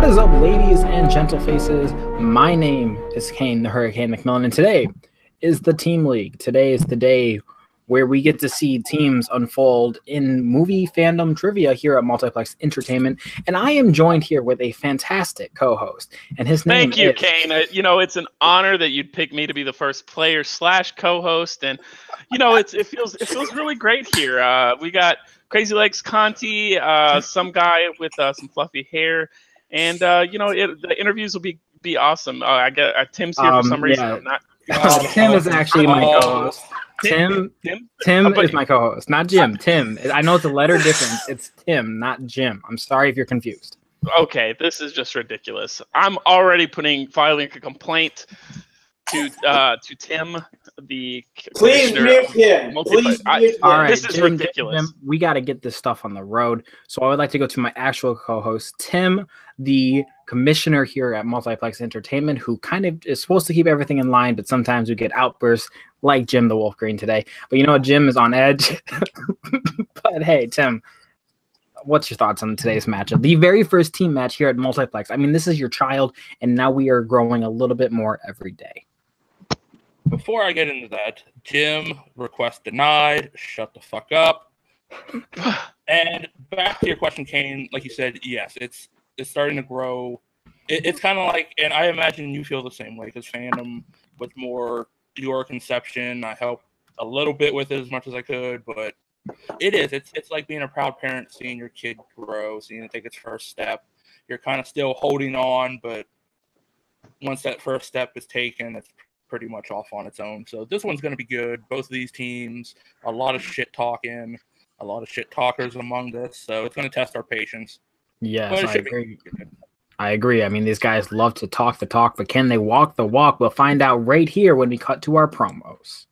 What is up, ladies and gentle faces? My name is Kane the Hurricane McMillan, and today is the Team League. Today is the day where we get to see teams unfold in movie fandom trivia here at Multiplex Entertainment. And I am joined here with a fantastic co-host, and his name is... Thank you, Kane. You know, it's an honor that you'd pick me to be the first player / co-host, and you know, it feels really great here. We got Crazy Legs Conti, some guy with some fluffy hair, and you know, the interviews will be awesome. I got Tim's here for some reason. Yeah. I'm not. Tim is actually my co-host. Tim is my co-host, not Jim. Tim. I know it's a letter difference. It's Tim, not Jim. I'm sorry if you're confused. Okay, this is just ridiculous. I'm already filing a complaint to Tim, the Please mute him. Please mute him. All right, this is ridiculous. Jim, we got to get this stuff on the road. So I would like to go to my actual co-host, Tim, the commissioner here at Multiplex Entertainment, who kind of is supposed to keep everything in line, but sometimes we get outbursts like Jim the Wolf Green today. But you know what? Jim is on edge. But hey, Tim, what's your thoughts on today's matchup? The very first team match here at Multiplex. I mean, this is your child, and now we are growing a little bit more every day. Before I get into that, Jim, request denied, shut the fuck up. And back to your question, Kane, like you said, yes, it's starting to grow. It's kind of like, and I imagine you feel the same way, because fandom was more your conception. I helped a little bit with it as much as I could, but it's like being a proud parent, seeing your kid grow, seeing it take its first step. You're kind of still holding on, but once that first step is taken, it's pretty much off on its own. So this one's going to be good. Both of these teams, a lot of shit talking, a lot of shit talkers among this, so it's going to test our patience. Yes, I agree. I agree. I mean, these guys love to talk the talk, but can they walk the walk? We'll find out right here when we cut to our promos.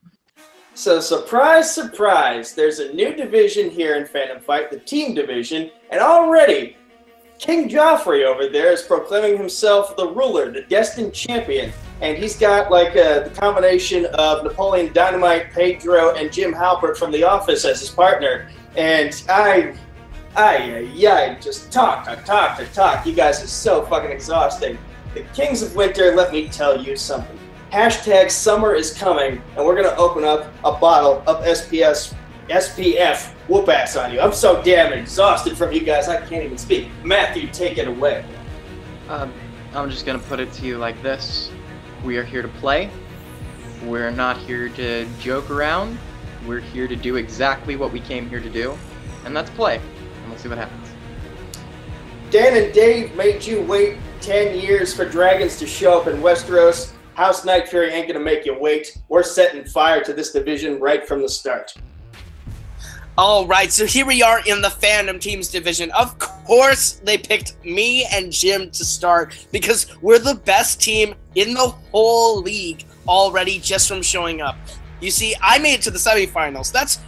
So, surprise, surprise, there's a new division here in Fandom Fight, the team division, and already King Joffrey over there is proclaiming himself the ruler, the destined champion, and he's got like the combination of Napoleon Dynamite, Pedro, and Jim Halpert from The Office as his partner, and just talk. You guys are so fucking exhausting. The Kings of Winter, let me tell you something. Hashtag summer is coming, and we're gonna open up a bottle of SPF Whoopass on you. I'm so damn exhausted from you guys, I can't even speak. Matthew, take it away. I'm just gonna put it to you like this. We are here to play. We're not here to joke around. We're here to do exactly what we came here to do, and that's play. And we'll see what happens. Dan and Dave made you wait 10 years for dragons to show up in Westeros. House Nightfury ain't gonna make you wait. We're setting fire to this division right from the start. All right, so here we are in the Fandom Teams division. Of course, they picked me and Jim to start because we're the best team in the whole league already just from showing up. You see, I made it to the semifinals. That's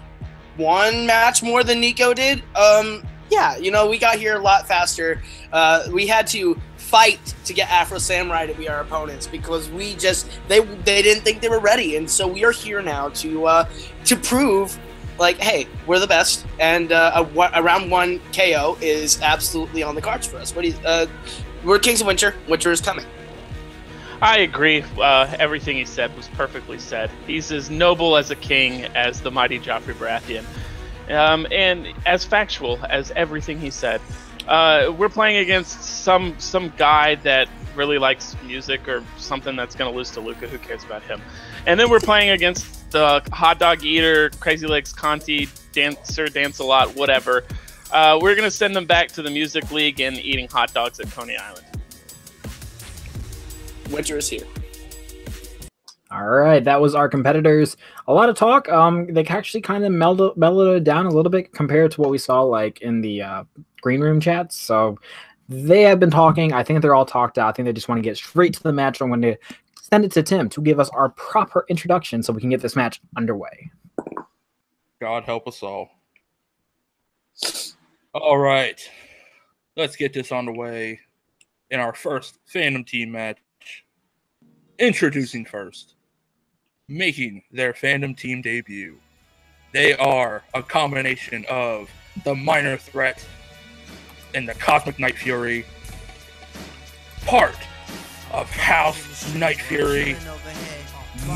one match more than Nico did. Yeah, you know, we got here a lot faster. We had to fight to get AFRO SAMURAI to be our opponents because they didn't think they were ready, and so we are here now to prove, like, hey, we're the best, and a round 1 KO is absolutely on the cards for us. We're Kings of Winter. Winter is coming. I agree. Everything he said was perfectly said. He's as noble as a king as the mighty Joffrey Baratheon, and as factual as everything he said. We're playing against some guy that really likes music or something that's going to lose to Luca. Who cares about him? And then we're playing against the hot dog eater, Crazy Legs Conti, Dance a Lot, whatever. We're going to send them back to the Music League and eating hot dogs at Coney Island. Winter is here. All right, that was our competitors. A lot of talk. They actually kind of mellowed it down a little bit compared to what we saw like in the green room chats. So they have been talking. I think they're all talked out. I think they just want to get straight to the match. I'm going to send it to Tim to give us our proper introduction so we can get this match underway. God help us all. All right, let's get this on the way in our first Fandom Team match. Introducing first, making their Fandom Team debut. They are a combination of the Minor Threat and the Cosmic Nightfury. part of House Nightfury,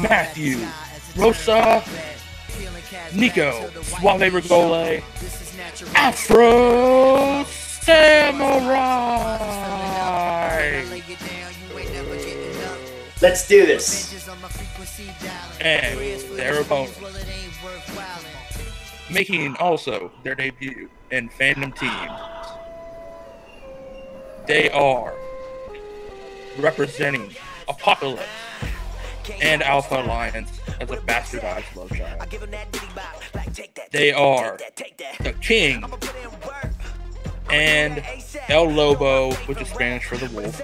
Matthew, Rosa, Nico Suave Regoli, AFRO SAMURAI. Let's do this. And their opponent, making also their debut in Fandom Teams. They are representing Apocalypse and Alpha Alliance as a bastardized love child. They are the King and El Lobo, which is Spanish for the wolf.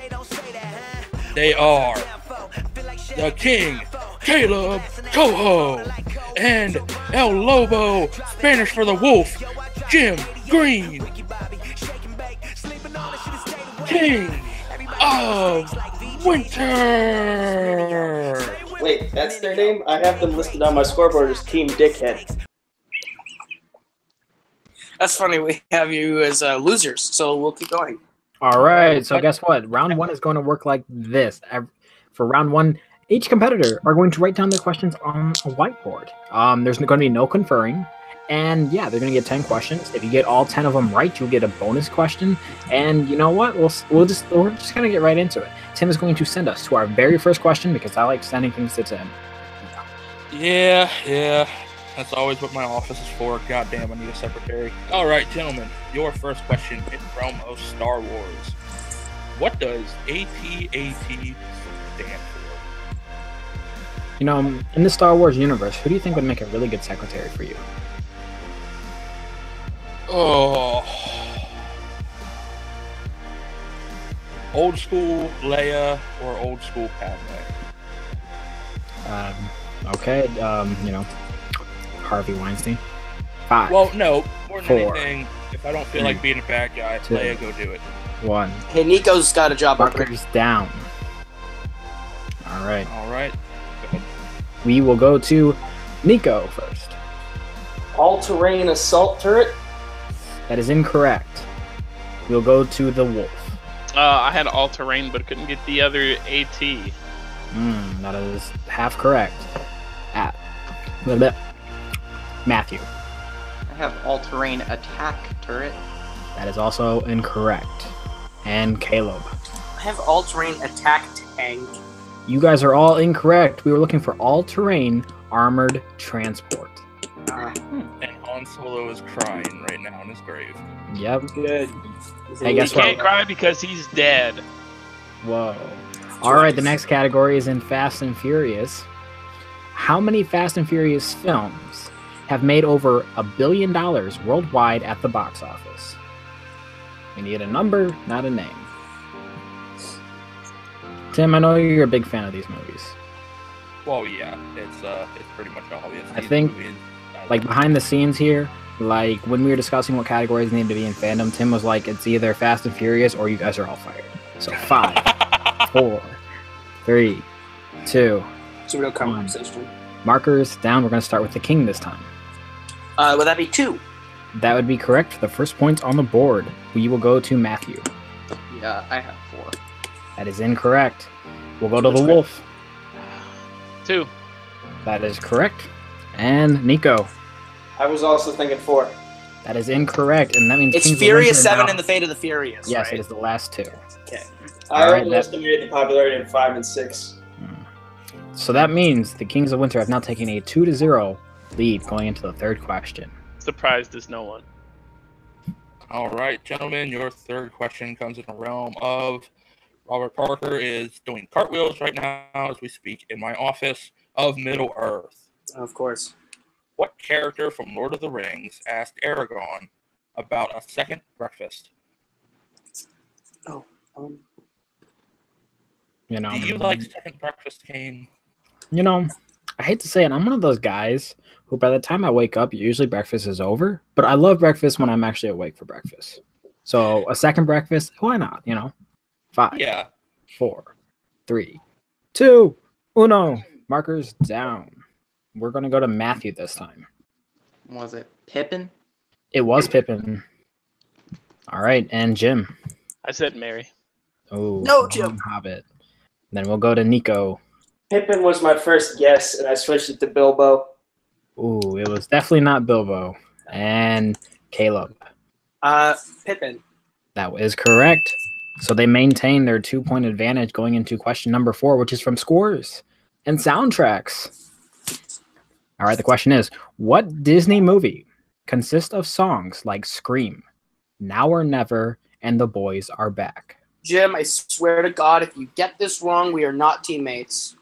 They are the King, Kaleb, Koho, and El Lobo, Spanish for the wolf, Jim Green, King of Winter. Wait, that's their name? I have them listed on my scoreboard as Team Dickhead. That's funny. We have you as losers, so we'll keep going. All right. So guess what? Round one is going to work like this. For round one, each competitor are going to write down their questions on a whiteboard. There's going to be no conferring. And yeah, they're going to get 10 questions. If you get all 10 of them right, you'll get a bonus question. And you know what? We're just going to get right into it. Tim is going to send us to our very first question because I like sending things to Tim. Yeah. That's always what my office is for. Goddamn, I need a secretary. All right, gentlemen, your first question in the realm of Star Wars. What does AT-AT stand for? You know, in the Star Wars universe, who do you think would make a really good secretary for you? Oh. Old school Leia or old school Padme? Okay, you know, Harvey Weinstein. 5. Well, no, more than 4, anything, if I don't feel like being a bad guy, 2, Leia, go do it. 1. Hey, Nico's got a job. Markers down. All right. All right. We will go to Nico first. All-terrain assault turret? That is incorrect. We'll go to the wolf. I had all-terrain, but couldn't get the other AT. That is half correct. Matthew. I have all-terrain attack turret. That is also incorrect. And Kaleb. I have all-terrain attack tank. You guys are all incorrect. We were looking for all-terrain armored transport. And Han Solo is crying right now in his grave. Yep. Good. Hey, He guess what? can't cry because he's dead. Whoa. All right, the next category is in Fast and Furious. How many Fast and Furious films have made over $1 billion worldwide at the box office? We need a number, not a name. Tim, I know you're a big fan of these movies. Well, yeah, it's pretty much obvious. I think, like, behind the scenes here, like, when we were discussing what categories need to be in fandom, Tim was like, it's either Fast and Furious or you guys are all fired. So 5, 4, 3, 2, It's a real conversation. markers down. We're going to start with the king this time. Would that be 2? That would be correct for the first point on the board. We will go to Matthew. Yeah, I have 4. That is incorrect. We'll go to the wolf. 2. That is correct. And Nico. I was also thinking 4. That is incorrect, and that means It's Kings of Furious Winter 7 now- and the Fate of the Furious. Yes, right? it is the last 2. Okay. I Alright, already estimated the popularity of 5 and 6. So that means the Kings of Winter have now taken a 2-0 lead going into the third question. Surprised as no one. All right, gentlemen, your third question comes in the realm of Robert Parker is doing cartwheels right now as we speak in my office of Middle-earth. Of course. What character from Lord of the Rings asked Aragorn about a second breakfast? Oh. You know, Do you like second breakfast, Kane? you know, I hate to say it, I'm one of those guys who by the time I wake up, usually breakfast is over. But I love breakfast when I'm actually awake for breakfast. So a second breakfast, why not? You know, 5, Yeah. 4, 3, 2, 1. Markers down. We're going to go to Matthew this time. Was it Pippin? It was Pippin. All right, and Jim. I said Mary. Oh, No, Jim. Hobbit. Then we'll go to Nico. Pippin was my first guess, and I switched it to Bilbo. Ooh, it was definitely not Bilbo. And Kaleb. Pippin. That is correct. So they maintain their 2-point advantage going into question number 4, which is from scores and soundtracks. All right, the question is, what Disney movie consists of songs like Scream, Now or Never, and The Boys Are Back? Jim, I swear to God, if you get this wrong, we are not teammates.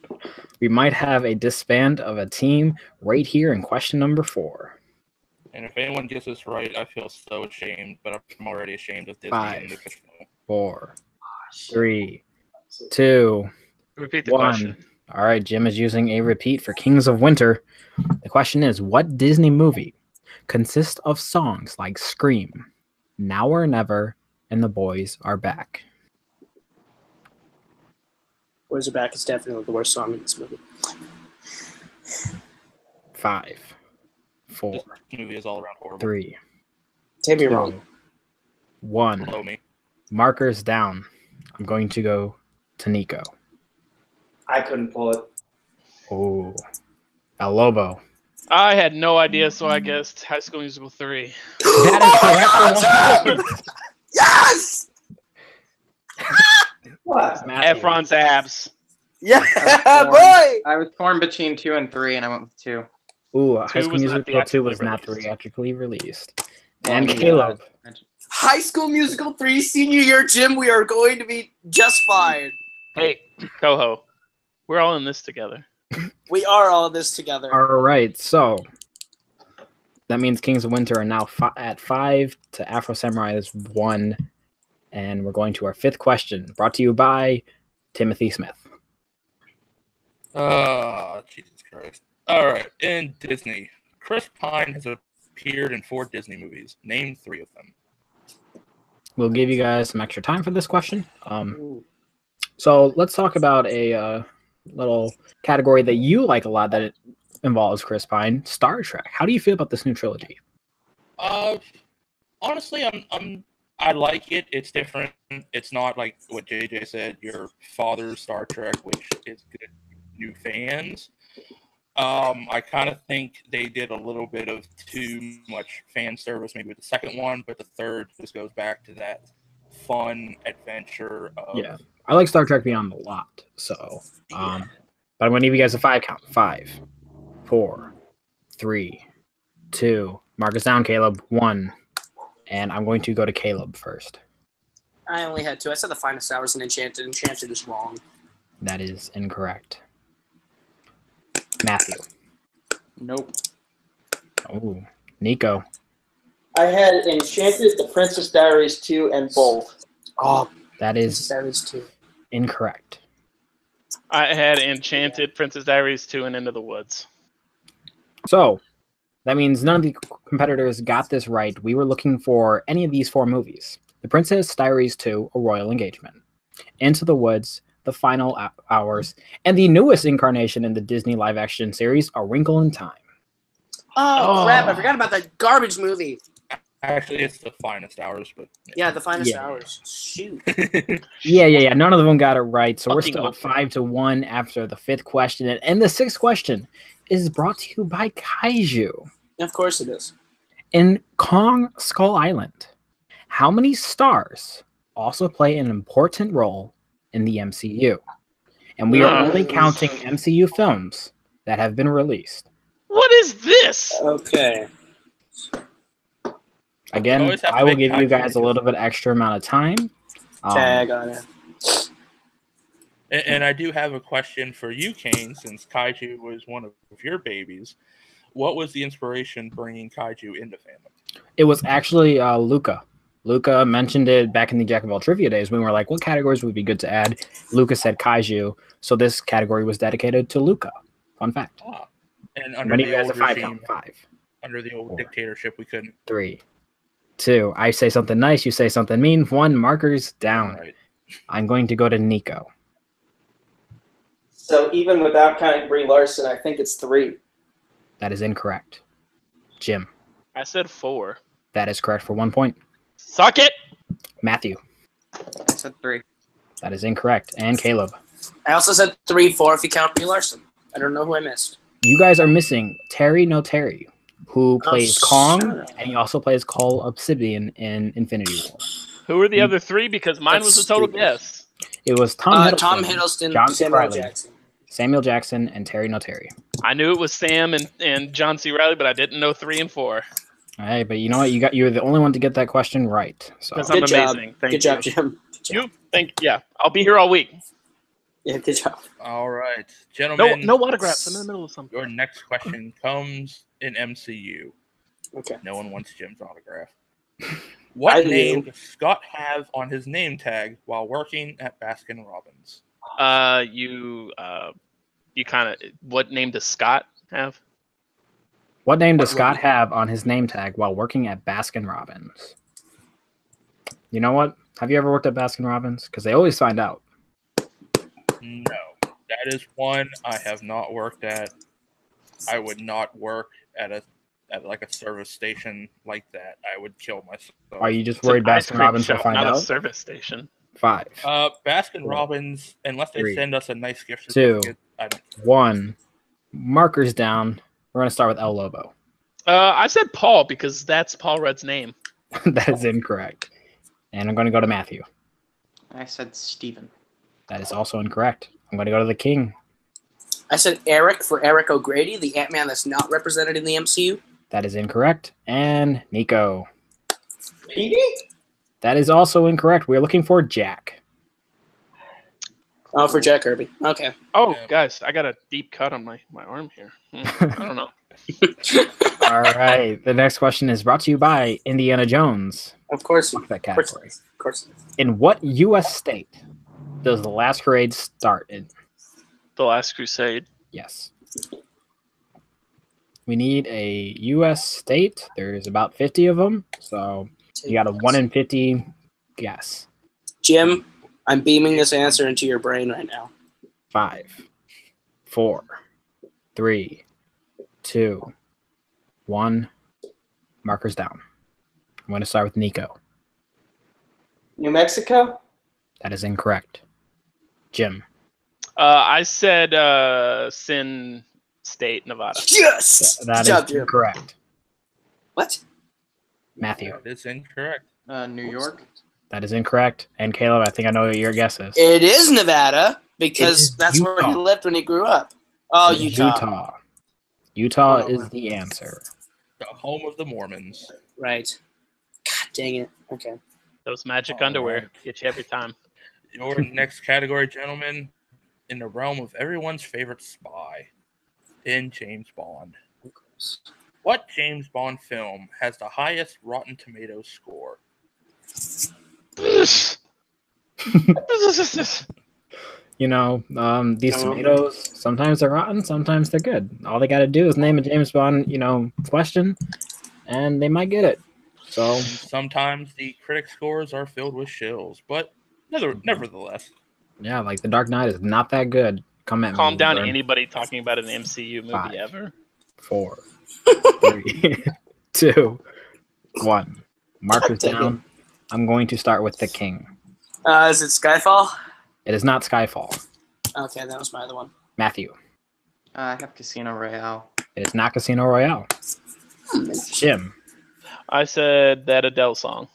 We might have a disband of a team right here in question number 4. And if anyone gets this right, I feel so ashamed, but I'm already ashamed of Disney. 5, 4, 3, 2, Repeat the 1. question. All right, Jim is using a repeat for Kings of Winter. The question is, what Disney movie consists of songs like Scream, Now or Never, and The Boys Are Back? Boys Are Back is definitely the worst song in this movie. 5, 4, This movie is all around horrible. 3, Take me 2, wrong. 1. Below me. Markers down. I'm going to go to Nico. I couldn't pull it. Oh, El Lobo. I had no idea, so I guessed High School Musical 3. That is correct. For 1 point. Yes! What? Matthew. Efron's abs. Yeah, boy! I was torn between 2 and 3, and I went with 2. Ooh, High 2 School was not Musical 2 was theatrically not released. theatrically released. And Well, Kaleb. High School Musical 3 senior year, Jim, we are going to be just fine. Hey, Koho, we're all in this together. We are all in this together. All right, so that means Kings of Winter are now at 5 to Afro Samurai is 1. And we're going to our 5th question, brought to you by Timothy Smith. Oh, Jesus Christ. All right. In Disney, Chris Pine has appeared in 4 Disney movies. Name 3 of them. We'll give you guys some extra time for this question. So let's talk about a little category that you like a lot that it involves Chris Pine, Star Trek. How do you feel about this new trilogy? Honestly, I like it. It's different. It's not like what JJ said, your father's Star Trek, which is good new fans. I kind of think they did a little bit of too much fan service maybe with the second one, but the third just goes back to that fun adventure of... Yeah, I like Star Trek Beyond a lot. So, but I'm going to give you guys a 5 count. 5, 4, 3, 2. Mark us down, Kaleb. 1. And I'm going to go to Kaleb first. I only had 2. I said The Finest Hours and Enchanted. Enchanted is wrong. That is incorrect. Matthew. Nope. Oh, Nico. I had Enchanted, The Princess Diaries 2, and Bold. Oh, That is that is 2. incorrect. I had Enchanted, Princess Diaries 2, and Into the Woods. So that means none of the competitors got this right. We were looking for any of these 4 movies. The Princess Diaries 2, A Royal Engagement. Into the Woods, The Final Hours, and the newest incarnation in the Disney live-action series, A Wrinkle in Time. Oh, crap. I forgot about that garbage movie. Actually, it's The Finest Hours, but... Yeah, The Finest Yeah. Hours. Shoot. Yeah. None of them got it right. So we're Fucking still at awful. 5 to 1 after the 5th question. And the 6th question is brought to you by Kaiju. Of course it is. In Kong Skull Island, how many stars also play an important role in the MCU? And we are only counting MCU films that have been released. What is this? Okay. Again, always have to I will make give you guys a calculations. little bit extra amount of time. Tag on it. And I do have a question for you, Kane, since Kaiju was one of your babies. What was the inspiration bringing Kaiju into fandom? It was actually Luca. Luca mentioned it back in the Jack of all trivia days when we were like, what categories would be good to add? Luca said Kaiju, so this category was dedicated to Luca. Fun fact. Ah, and under Many the guys old a 5 regime, count. 5, under the old 4, dictatorship, we couldn't. 3, 2. I say something nice, you say something mean. 1, markers down. Right. I'm going to go to Nico. So even without counting Brie Larson, I think it's 3. That is incorrect. Jim. I said 4. That is correct for 1 point. Suck it! Matthew. I said 3. That is incorrect. And Kaleb. I also said 3, 4 if you count Brie Larson. I don't know who I missed. You guys are missing Terry No Terry, who plays Kong, shut up. and he also plays Cole Obsidian in Infinity War. Who were the other 3? Because mine That's was a total stupid. guess. It was Tom Tom Hiddleston, Hiddleston, John Samuel Riley. Jackson. Samuel Jackson, and Terry No Terry. I knew it was Sam and John C. Reilly, but I didn't know 3 and 4. Hey, but you know what? You're the only one to get that question right. So Because I'm Good job. amazing. Thank Good you. job, Jim. Good job. Yeah, I'll be here all week. Yeah, good job. All right, gentlemen. No autographs. I'm in the middle of something. Your next question comes in MCU. Okay. No one wants Jim's autograph. What I do. name does Scott have on his name tag while working at Baskin Robbins? You kind of. What name does Scott have? what name does Scott have on his name tag while working at Baskin Robbins? You know what? Have you ever worked at Baskin Robbins? Because they always find out. No, that is one I have not worked at. I would not work at like a service station like that. I would kill myself. Are you just worried It's an ice Baskin cream Robbins will shop, find not a out? service station. 5, Baskin Robbins, unless they 3, send us a nice gift 2, certificate, I don't care. 1. Markers down. We're going to start with El Lobo. I said Paul because that's Paul Rudd's name. That is incorrect. And I'm going to go to Matthew. I said Steven. That is also incorrect. I'm going to go to the King. I said Eric for Eric O'Grady, the Ant-Man that's not represented in the MCU. That is incorrect. And Nico. Petey? That is also incorrect. We're looking for Jack. Oh, for Jack Kirby. Okay. Oh, guys, I got a deep cut on my arm here. I don't know. All right. The next question is brought to you by Indiana Jones. Of course. Fuck that Of course. category. Of course. In what U.S. state does The Last Crusade start in? The Last Crusade. Yes. We need a U.S. state. There's about 50 of them. So you got a 1 in 50 guess. Jim, I'm beaming this answer into your brain right now. 5, 4, 3, 2, 1. Markers down. I'm going to start with Nico. New Mexico? That is incorrect. Jim. I said Sin State, Nevada. Yes! That Good job, is Jim. incorrect. What? Matthew. That is incorrect. New York. That is incorrect. And Caleb, I think I know what your guess is. It is Nevada It because is that's where he Utah. lived when he grew up. Oh, It is Utah. Utah Oh, is wow. the answer. The home of the Mormons. Right. God dang it. Okay. Those magic All underwear right. get you every time. Your next category, gentlemen, in the realm of everyone's favorite spy, in James Bond. What James Bond film has the highest Rotten Tomatoes score? You know, these Oh. tomatoes, sometimes they're rotten, sometimes they're good. All they got to do is name a James Bond, question, and they might get it. So, And sometimes the critic scores are filled with shills, but nevertheless. yeah, like The Dark Knight is not that good. Come at me. Calm down, Vern. anybody talking about an MCU movie 5, ever. 4, 3, 2, 1. Markers Damn it. down. I'm going to start with the King. Is it Skyfall? It is not Skyfall. Okay, that was my other one. Matthew. I have Casino Royale. It is not Casino Royale. Jim. I said that Adele song.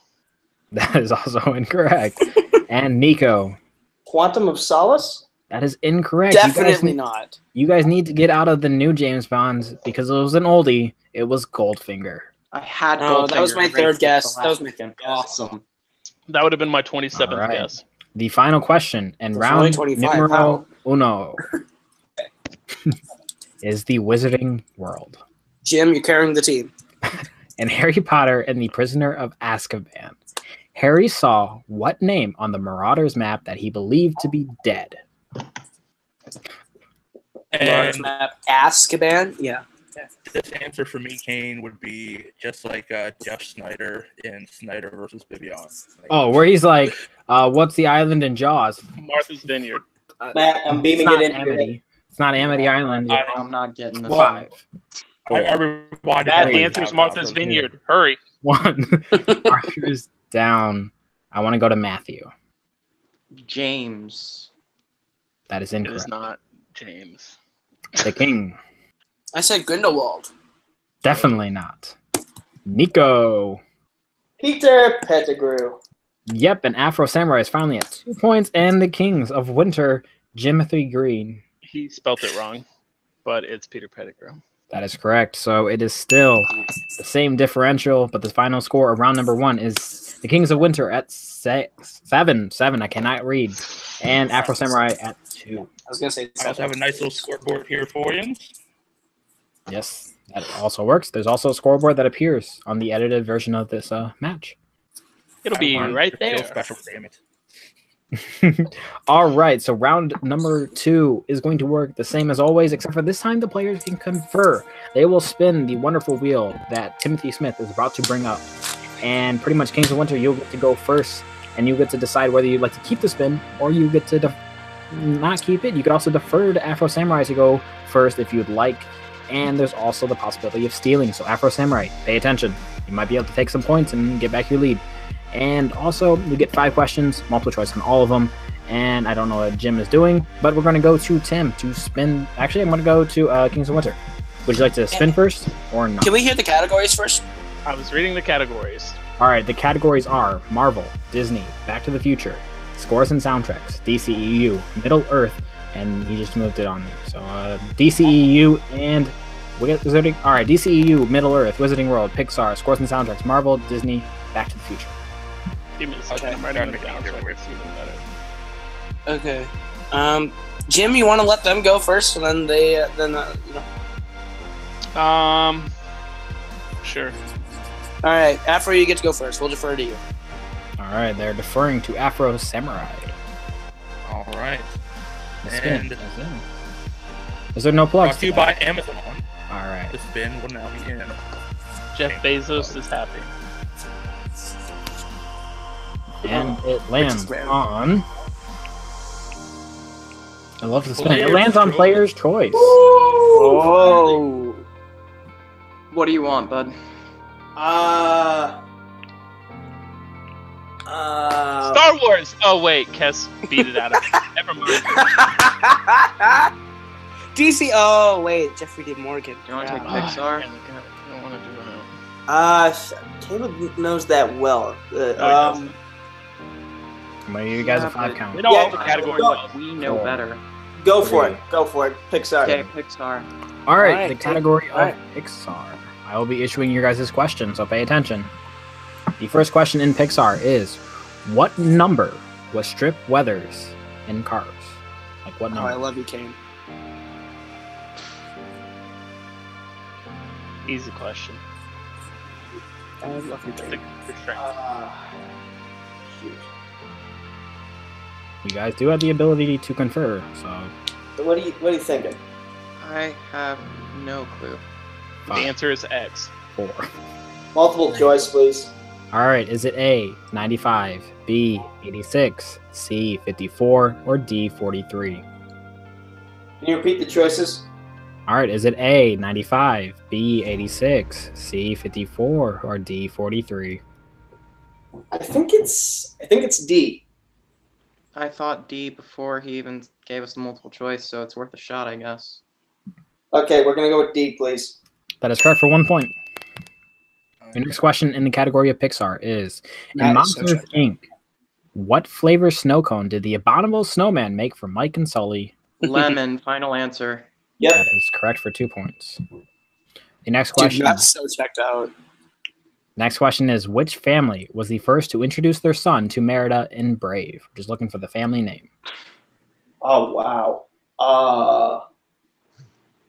That is also incorrect. And Nico. Quantum of Solace? That is incorrect. Definitely not. You guys need to get out of the new James Bonds because it was an oldie. It was Goldfinger. I had. Oh, that was my Goldfinger third rated guess. the That was last my weekend. guess. Awesome. That would have been my 27th All right. guess. The final question and There's only round 25. numero uno is the Wizarding World. Jim, you're carrying the team. In Harry Potter and the Prisoner of Azkaban, Harry saw what name on the Marauders map that he believed to be dead? Mars And map. Azkaban? Yeah. this answer for me, Kane, would be just like Jeff Snyder in Snyder versus Vivian. Like, Oh, where he's like, what's the island in Jaws? Martha's Vineyard. Matt, I'm It's beaming not it into your head. Amity. It's not Amity Island. I'm not getting this. 5, everybody That Three. answer's Martha's Vineyard. Hurry. 1. Markers down. I want to go to Matthew. James. That is It incorrect. is not James. The king. I said Grindelwald. Definitely not. Nico. Peter Pettigrew. Yep, and Afro Samurai is finally at 2 points, and the Kings of Winter, Jimothy Green. He spelt it wrong, but it's Peter Pettigrew. That is correct. So it is still the same differential, but the final score of round number 1 is the Kings of Winter at 7. I cannot read. And Afro Samurai at 2. I was gonna say. I also have a nice little scoreboard here for you. Yes, that also works. There's also a scoreboard that appears on the edited version of this match. It'll be right there. Special, damn it. All right, so round number 2 is going to work the same as always, except for this time the players can confer. They will spin the wonderful wheel that Timothy Smith is about to bring up. And pretty much Kings of Winter, you'll get to go first, and you get to decide whether you'd like to keep the spin or you get to not keep it. You could also defer to Afro Samurai to go first if you'd like. And there's also the possibility of stealing. So Afro Samurai, pay attention. You might be able to take some points and get back your lead. And also, we get 5 questions, multiple choice on all of them. And I don't know what Jim is doing, but we're going to go to Tim to spin. Actually, I'm going to go to Kings of Winter. Would you like to spin first or not? Can we hear the categories first? I was reading the categories. All right, the categories are Marvel, Disney, Back to the Future, Scores and Soundtracks, DCEU, Middle Earth, and he just moved it on me. So DCEU and Wizarding. All right, DCEU, Middle Earth, Wizarding World, Pixar, Scores and Soundtracks, Marvel, Disney, Back to the Future. Give me a second. Okay, I'm writing I'm it down so I can see them better. Okay. Jim, you want to let them go first, and then they you know. Sure. All right, Afro, you get to go first. We'll defer to you. All right, they're deferring to Afro Samurai. All right. The spin. And That's it. Is there no plugs? brought to you by Amazon. All right. The spin will now begin. Jeff Bezos is happy. And it lands rare. on. I love the spin. It Player's lands on choice. player's choice. Oh. What do you want, bud? Star Wars! Oh, wait. Kes beat it out of me. Never mind. DC. Oh wait, Jeffrey D. Morgan. Do you want to take Yeah. Pixar? I don't want to do it. Caleb knows that well. doesn't. I'm gonna give you guys a Yeah, 5 but- count. We know all the Yeah, categories. go. well. We know better. Go for it. Go for it. Pixar. Okay, Pixar. All right, Alright, the category alright. of Pixar. I will be issuing your guys' questions, so pay attention. The first question in Pixar is, what number was Strip Weathers in Cars? Like what Oh, number? I love you, Kane. Easy question. I love you, Kane. Your strength. Shoot. You guys do have the ability to confer, so What are you thinking? I have no clue. The answer is X. 4. Multiple choice, please. All right, is it A, 95, B, 86, C, 54, or D, 43? Can you repeat the choices? All right, is it A, 95, B, 86, C, 54, or D, 43? I think it's D. I thought D before he even gave us the multiple choice, so it's worth a shot, I guess. Okay, we're gonna go with D, please. That is correct for 1 point. Your next question in the category of Pixar is, in That is so Monsters, Inc., what flavor snow cone did the abominable snowman make for Mike and Sully? Lemon, final answer. Yep. That is correct for 2 points. The next Dude, question. that's so checked out. Next question is, which family was the first to introduce their son to Merida in Brave? Just looking for the family name. Oh wow.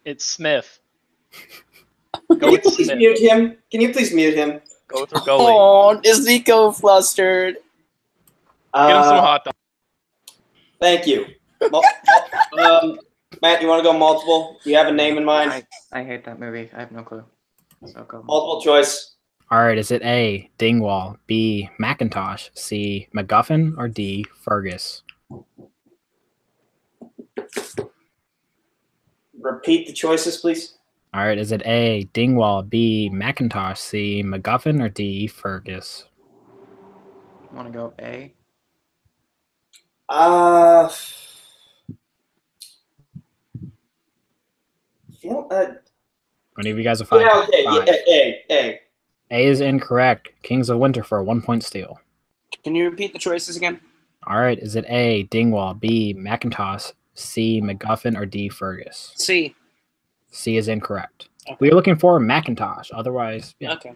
It's Smith. Can Go you with please Smith. mute him? Can you please mute him? Go with Regoli. Oh, is Nico flustered? Get him some hot dogs. Thank you. Matt, you want to go multiple? Do you have a name in mind? I hate that movie. I have no clue. So go. Multiple choice. All right, is it A, Dingwall, B, Macintosh, C, MacGuffin, or D, Fergus? Repeat the choices, please. All right, is it A, Dingwall, B, Macintosh, C, MacGuffin, or D, Fergus? Want to go A? I'll give you guys a 5. Yeah, okay, 5. yeah, A. A is incorrect. Kings of Winter for a 1-point steal. Can you repeat the choices again? All right, is it A, Dingwall, B, Macintosh, C, MacGuffin, or D, Fergus? C. C is incorrect. Okay. We are looking for Macintosh. Otherwise, yeah. Okay.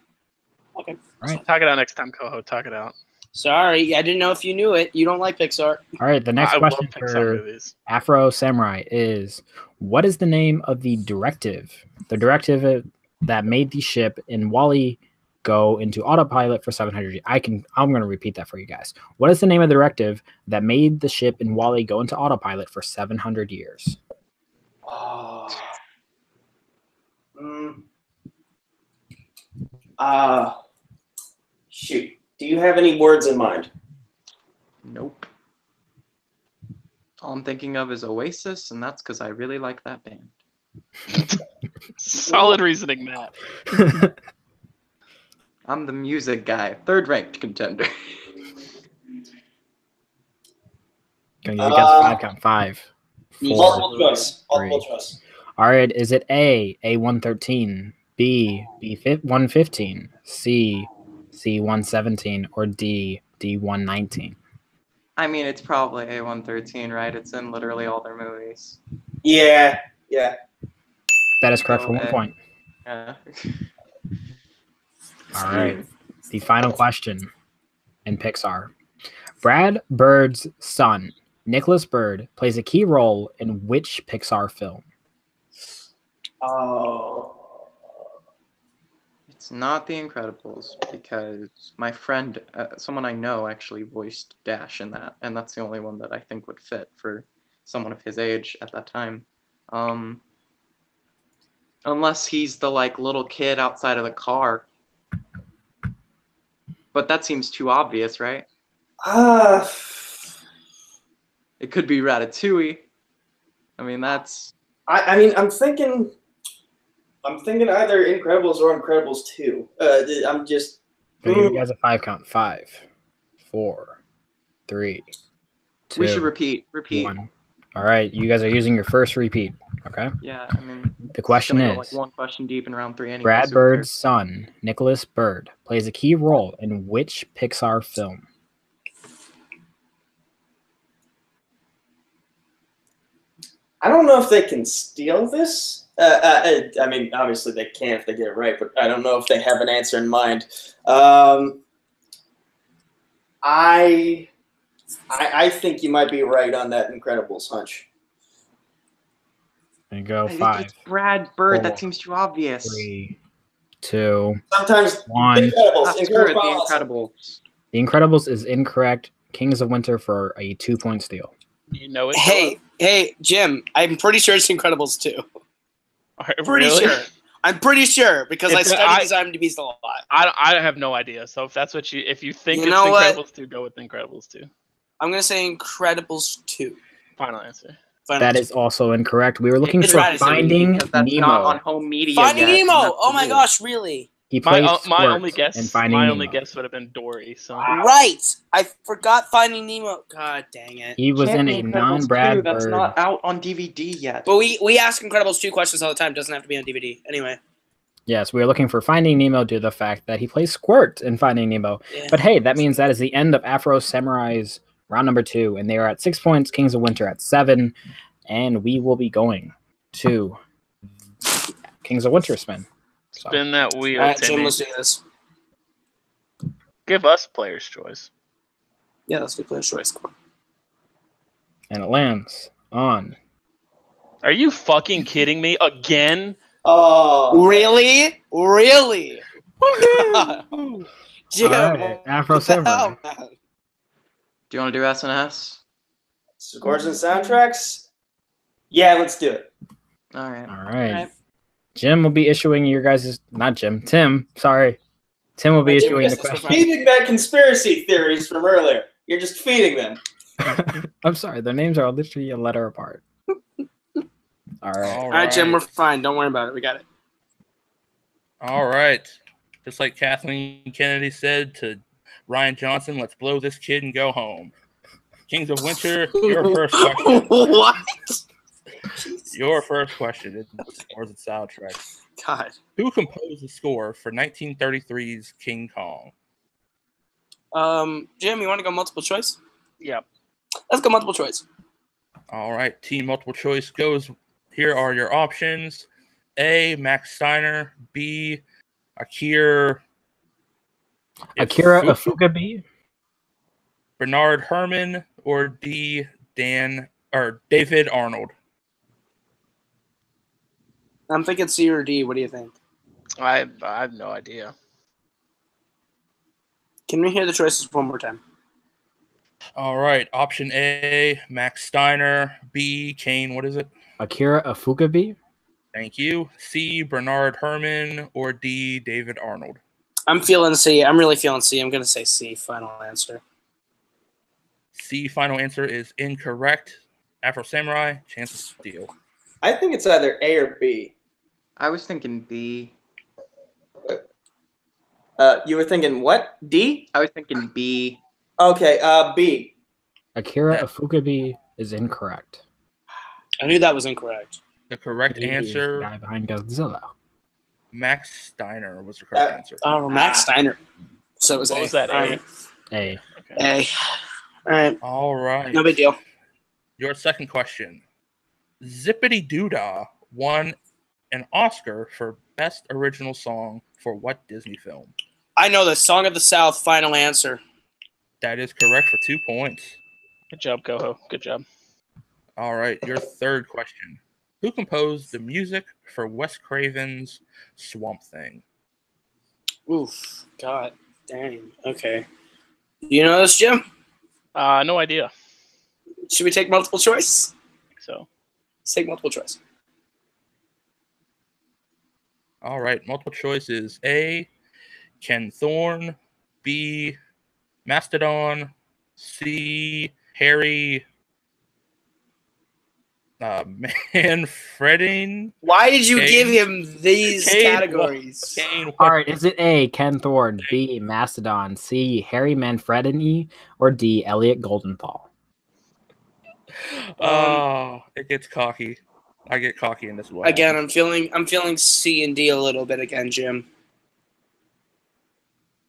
All right. Talk it out next time, Koho. Talk it out. Sorry, I didn't know if you knew it. You don't like Pixar. All right, the next I question love Pixar for movies. Afro Samurai is, what is the name of the directive? The directive that made the ship in Wall-E go into autopilot for 700 years. I'm going to repeat that for you guys. What is the name of the directive that made the ship in Wall-E go into autopilot for 700 years? Oh. Shoot. Do you have any words in mind? Nope. All I'm thinking of is Oasis, and that's because I really like that band. Solid reasoning, Matt. I'm the music guy. 3rd-ranked contender. Can you guess 5 count? 5. 4, Multiple choice. 3. Multiple choice. All right, is it A, A113, B, B115, C, C117, or D, D119? I mean, it's probably A113, right? It's in literally all their movies. Yeah. That is correct for 1 Okay. point. Yeah. All right. The final question in Pixar. Brad Bird's son, Nicholas Bird, plays a key role in which Pixar film? Oh. It's not The Incredibles, because my friend, someone I know, actually voiced Dash in that, and that's the only one that I think would fit for someone of his age at that time. Unless he's the little kid outside of the car. But that seems too obvious, right? It could be Ratatouille. I mean, that's... I mean, I'm thinking either Incredibles or Incredibles 2. I'm just... I'll give you guys a 5 count. 5, 4, 3, 2. We should repeat. 1. All right, you guys are using your first repeat, okay? Yeah, I mean... The question it's gonna is, go, one question deep in round 3 anyway. Brad so Bird's son, Nicholas Bird, plays a key role in which Pixar film? I don't know if they can steal this. I mean, obviously they can if they get it right, but I don't know if they have an answer in mind. I think you might be right on that Incredibles hunch. There you go. I think 5, it's Brad Bird. 4, That seems too obvious. 3, 2, Sometimes 1. Incredibles. Screw it, The Incredibles. Incredibles. The Incredibles is incorrect. Kings of Winter for a 2-point steal. You know it. Hey, Jim. I'm pretty sure it's Incredibles 2. Pretty Really? sure. I'm pretty sure because I studied these IMDb's a lot. I have no idea. So if that's what if you think You it's know what? Incredibles 2, go with Incredibles 2. I'm gonna say Incredibles 2. Final answer. That is also incorrect. We were looking It's for Ratatouille, Finding Because that's not on Nemo. home media Finding yet, and Nemo. that's Oh the my rule. gosh, really? He plays My Squirt only guess. in Finding My Nemo. only guess would have been Dory. So Right. I forgot Finding Nemo. God dang it. He was in Can't a be Incredibles 2, non-Brad That's Bird. not out on DVD yet. But we ask Incredibles 2 questions all the time. Doesn't have to be on DVD. Anyway. Yes, we were looking for Finding Nemo due to the fact that he plays Squirt in Finding Nemo. Yeah. But hey, that means that is the end of Afro Samurai's round number 2, and they are at 6 points. Kings of Winter at 7, and we will be going to Kings of Winter spin. So, spin that wheel. All right, Jim, Timmy. let's do this. Give us player's choice. Yeah, let's do player's choice. and it lands on. Are you fucking kidding me again? Oh, Really? Really? Jim, All right, Afro what the Samurai. hell, man? Do you want to do SNS? scores and soundtracks? Yeah, let's do it. All right. All right. Alright. Jim will be issuing your guys' not Jim, Tim. Sorry. Tim will be Jim, issuing yes, the that's question. fine. Feeding that conspiracy theories from earlier. You're just feeding them. I'm sorry, their names are literally a letter apart. All right. All right, Jim, we're fine. Don't worry about it. We got it. All right. Just like Kathleen Kennedy said to Ryan Johnson, let's blow this kid and go home. Kings of Winter, your first question. What? Your first question is Scores and Soundtracks. God. Who composed the score for 1933's King Kong? Jim, you want to go multiple choice? Yep. Let's go multiple choice. All right, team multiple choice goes. Here are your options: A. Max Steiner, B. Akira Ifukube, Bernard Herrmann, or D. David Arnold. I'm thinking C or D. What do you think? I have no idea. Can we hear the choices one more time? All right, option A, Max Steiner. B. Kane, what is it? Akira Ifukube. Thank you. C. Bernard Herrmann, or D. David Arnold. I'm feeling C. I'm really feeling C. I'm going to say C. Final answer. C. Final answer is incorrect. Afro Samurai, chance of steal. I think it's either A or B. I was thinking B. You were thinking what? D? I was thinking B. Okay, B. Akira Ifukube is incorrect. I knew that was incorrect. The correct He is the answer, guy behind Godzilla. Max Steiner was the correct answer. Oh, Max Steiner. So it was What A. was that? All A? right. A. A. All right. All right. No big deal. Your second question. Zippity Doodah won an Oscar for Best Original Song for what Disney film? I know the Song of the South. Final answer. That is correct for 2 points. Good job, Koho. Good job. All right, your third question. Who composed the music for Wes Craven's Swamp Thing? Oof. God. Dang. Okay. You know this, Jim? No idea. Should we take multiple choice? So Let's take multiple choice. All right, multiple choice is A, Ken Thorne, B, Mastodon, C, Harry Manfredin. Why did you Kane. give him these Kane, categories? Kane, All right, is it A, Ken Thorne, B, Mastodon, C, Harry Manfredini, or D, Elliot Goldenthal? Oh, it gets cocky. I get cocky in this one. Again, I'm feeling C and D a little bit again, Jim.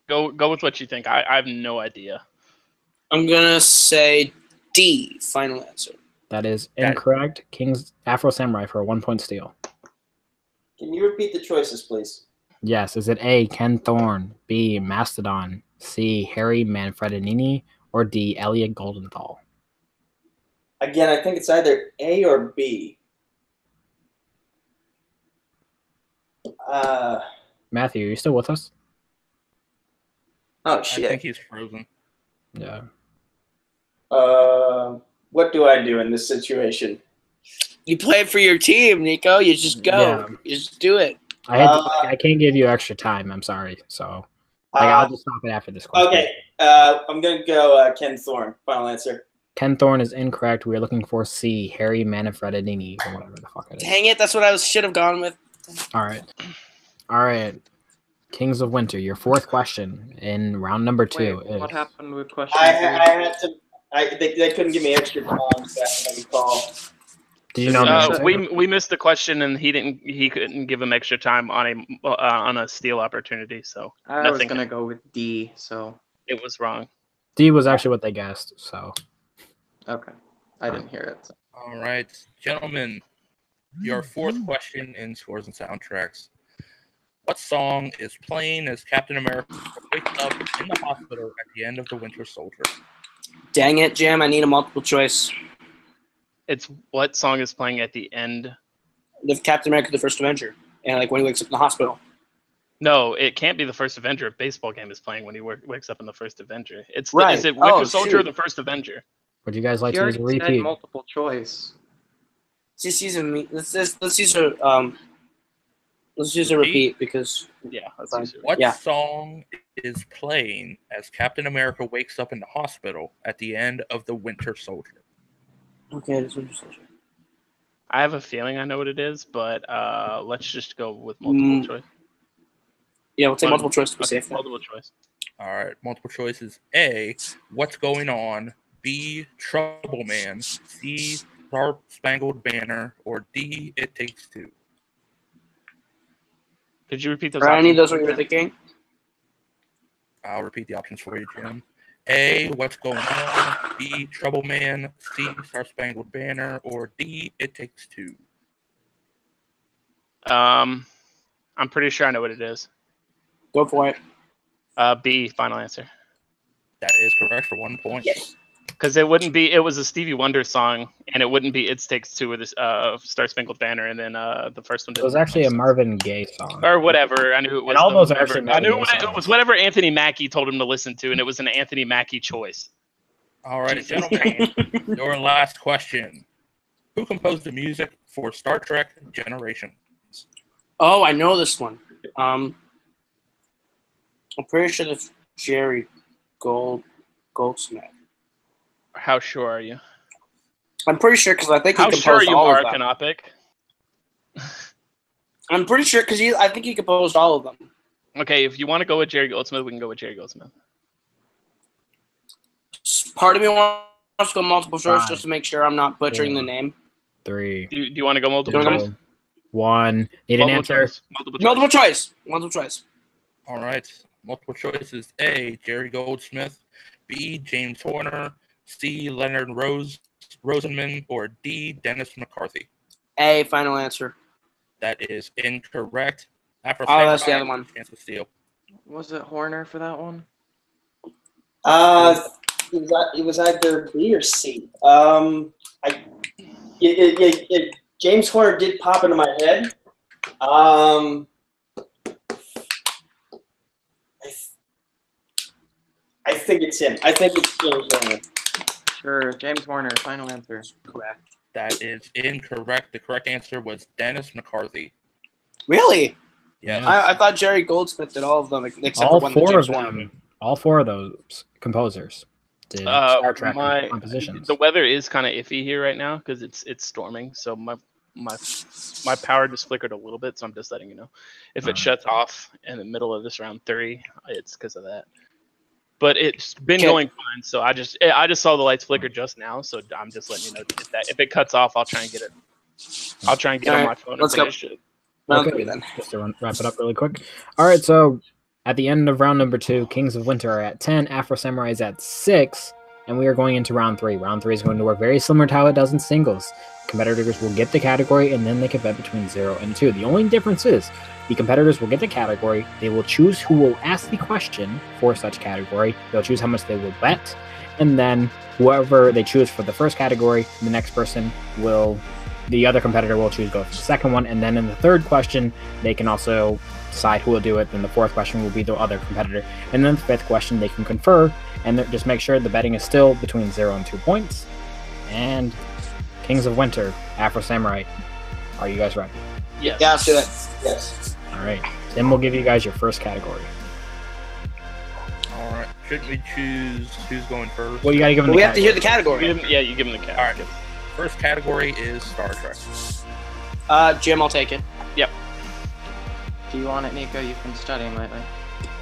go with what you think. I have no idea. I'm gonna say D. Final answer. That is incorrect. King's Afro Samurai for a 1 point steal. Can you repeat the choices, please? Yes, is it A, Ken Thorne, B, Mastodon, C, Harry Manfredini, or D, Elliot Goldenthal? Again, I think it's either A or B. Matthew, are you still with us? Oh I shit. think he's frozen. Yeah. What do I do in this situation? You play for your team, Nico. You just go. Yeah. You just do it. I can't give you extra time. I'm sorry. So I'll just stop it after this question. Okay. I'm gonna go Ken Thorne. Final answer. Ken Thorne is incorrect. We are looking for C, Harry Manfredini, or whatever the fuck it is. Dang it! That's what I should have gone with. All right. Kings of Winter, your fourth question in round number 2. Wait, what happened with question I 3? had to. They couldn't give me extra time, so I had to call. Did you know? We missed the question, and he couldn't give him extra time on a steal opportunity. So I was gonna go with D. So it was wrong. D was actually what they guessed. So okay, I didn't hear it. So. All right, gentlemen, your fourth question in Scores and Soundtracks. What song is playing as Captain America wakes up in the hospital at the end of The Winter Soldier? Dang it, Jim! I need a multiple choice. It's what song is playing at the end? The Captain America: The First Avenger, and like when he wakes up in the hospital. No, it can't be the first Avenger. A baseball game is playing when he wakes up in the first Avenger. It's Right. Is it Winter Oh, Soldier or shoot. the first Avenger? would you guys like You to use a already said repeat? multiple choice. Let's use a repeat because Yeah, that's Fine. easier. What Yeah. song is playing as Captain America wakes up in the hospital at the end of The Winter Soldier? okay, this Winter Soldier. I have a feeling I know what it is, but let's just go with multiple choice. Yeah, we'll take One- multiple choice to be Okay, safe. multiple choice. All right, multiple choices. A, What's Going On? B. Trouble Man, C. Star Spangled Banner, or D. It Takes Two? Could you repeat those? Are any of options? those what you were thinking? I'll repeat the options for you, Jim. A. What's Going On, B. Trouble Man, C. Star Spangled Banner, or D. It Takes Two? I'm pretty sure I know what it is. Go for it. B, final answer. That is correct for 1 point. Yes. Because it wouldn't be. It was a Stevie Wonder song, and it wouldn't be. It Takes Two with this Star Spangled Banner, and then the first one. It was actually a Marvin Gaye song. Or whatever. I knew it was. And all those are whatever. actually I knew Marvin Gaye it was whatever Anthony Mackie told him to listen to, and it was an Anthony Mackie choice. All right, gentlemen, your last question. Who composed the music for Star Trek Generations? Oh, I know this one. I'm pretty sure it's Jerry Goldsmith. How sure are you? I'm pretty sure because I think he How composed sure are you, all Mark of them. Canopic? I'm pretty sure because I think he composed all of them. Okay, if you want to go with Jerry Goldsmith, we can go with Jerry Goldsmith. Part of me wants to go multiple choice 5, just to make sure I'm not butchering 4, the name. 3, Do you want to go multiple Do you choice? wanna 1. Need an answer. Multiple choice. Multiple choice. Multiple choice. All right, multiple choices. A. Jerry Goldsmith, B. James Horner, C. Leonard Rosenman, or D. Dennis McCarthy? A, final answer. That is incorrect. Afro Oh, that's the Samurai, other one. Chance to steal. Was it Horner for that one? It was either B or C. James Horner did pop into my head. I think it's him. I think it's James Horner. Sure, James Horner, final answer. Correct. That is incorrect. The correct answer was Dennis McCarthy. Really? Yes. I thought Jerry Goldsmith did all of them except All for one. 4 of James Horner. them, all 4 of those composers did Star Trek compositions. The weather is kind of iffy here right now because it's storming. So my power just flickered a little bit. So I'm just letting you know. If it shuts off in the middle of this round 3, it's because of that. But it's been going fine. So I just saw the lights flicker just now. So I'm just letting you know if it cuts off, I'll try and get it. I'll try and get on my phone. Let's and go. finish it. Okay, then. just to wrap it up really quick. All right, so at the end of round number 2, Kings of Winter are at 10, Afro Samurai is at 6, and we are going into round 3. Round 3 is going to work very similar to how it does in singles. Competitors will get the category, and then they can bet between 0 and 2. The only difference is the competitors will get the category, they will choose who will ask the question for such category, they'll choose how much they will bet, and then whoever they choose for the first category, the next person will... The other competitor will choose go for the second one, and then in the third question, they can also decide who will do it. Then the fourth question will be the other competitor, and then the fifth question they can confer, and just make sure the betting is still between 0 and 2 points. And Kings of Winter, Afro Samurai, are you guys ready? Yes. Yeah, let's do it. Yes. All right. Tim will give you guys your first category. All right. Should we choose who's going first? Well, you got to give them. But the we have to hear the category. category. You give him the cat. All right. First category is Star Trek. Jim, I'll take it. Yep. Do you want it, Nico? You've been studying lately.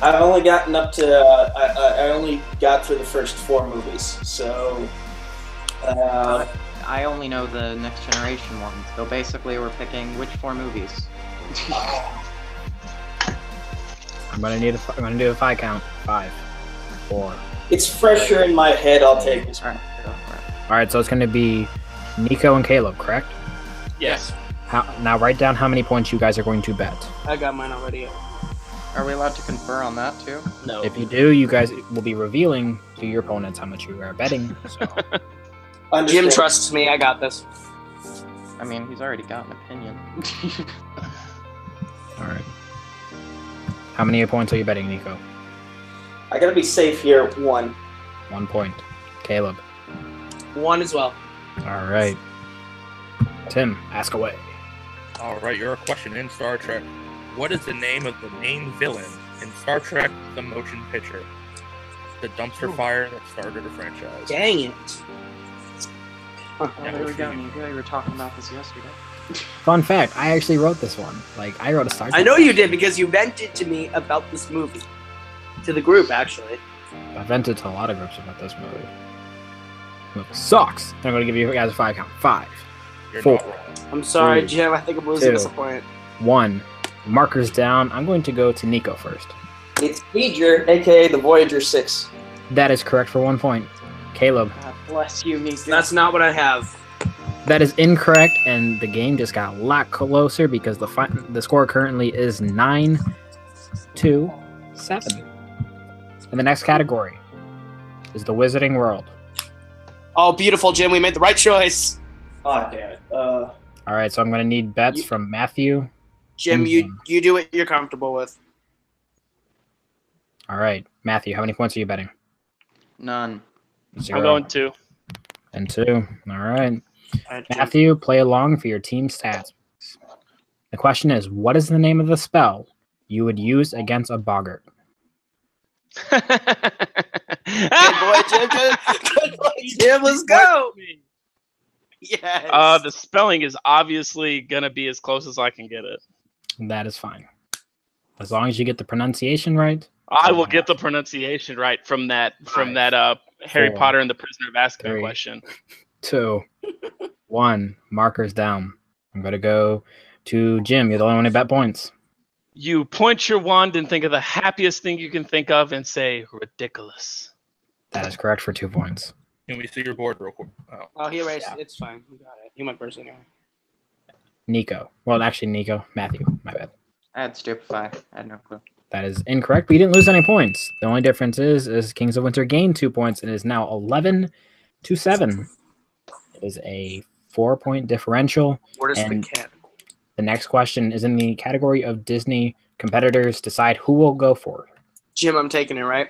I've only gotten up to. I only got through the first 4 movies, so. I only know the Next Generation ones, so basically we're picking which 4 movies. I'm gonna do a 5 count. 5, 4. It's fresher in my head. I'll take this. All right, go for it. All right. So it's gonna be Nico and Kaleb, correct? Yes. Now write down how many points you guys are going to bet. I got mine already. Are we allowed to confer on that too? No. If you do, you guys will be revealing to your opponents how much you are betting. So. Jim trusts me. I got this. I mean, he's already got an opinion. All right. How many points are you betting, Nico? I gotta be safe here. 1. 1 point. Kaleb. 1 as well. All right. Tim, ask away. All right, your question in Star Trek. What is the name of the main villain in Star Trek The Motion Picture? The dumpster fire that started a franchise. Dang it. Oh, there we go, Nico. You were talking about this yesterday. Fun fact, I actually wrote this one. Like, I wrote a Star Trek. I know you did because you vented to me about this movie. To the group, actually. I vented to a lot of groups about this movie. Lobo sucks. I'm going to give you guys a 5 count. 5, You're 4, not wrong. I'm sorry, 3, Jim. I think I'm losing 2, this point. 1. Markers down. I'm going to go to Nico first. It's Voyager, aka the Voyager 6. That is correct for 1 point. Caleb. God bless you, Nico. That's not what I have. That is incorrect, and the game just got a lot closer because the score currently is 9-7. And the next category is the Wizarding World. Oh, beautiful, Jim. We made the right choice. Oh, damn it. All right, so I'm going to need bets from Matthew. Jim, you do what you're comfortable with. All right, Matthew, how many points are you betting? None. 0. I'm going 2. And 2. All right. Matthew, play along for your team stats. The question is, what is the name of the spell you would use against a boggart? Good boy, Jim. Good boy, Jim. Let's go. Yes. The spelling is obviously going to be as close as I can get it. That is fine. As long as you get the pronunciation right. I will get the pronunciation right from that Harry 4, Potter and the Prisoner of Azkaban 3, question. 2, 1. Markers down. I'm going to go to Jim. You're the only one who bet points. You point your wand and think of the happiest thing you can think of and say, ridiculous. That is correct for 2 points. Can we see your board real quick? Oh, he erased it. It's fine. You got it. You went first anyway. Nico. Well, actually, Nico. Matthew. My bad. I had stupefy. I had no clue. That is incorrect, but you didn't lose any points. The only difference is Kings of Winter gained 2 points and is now 11-7. It is a 4-point differential. Where does and the cat? the next question is in the category of Disney competitors. Decide who will go for it. Jim, I'm taking it, right?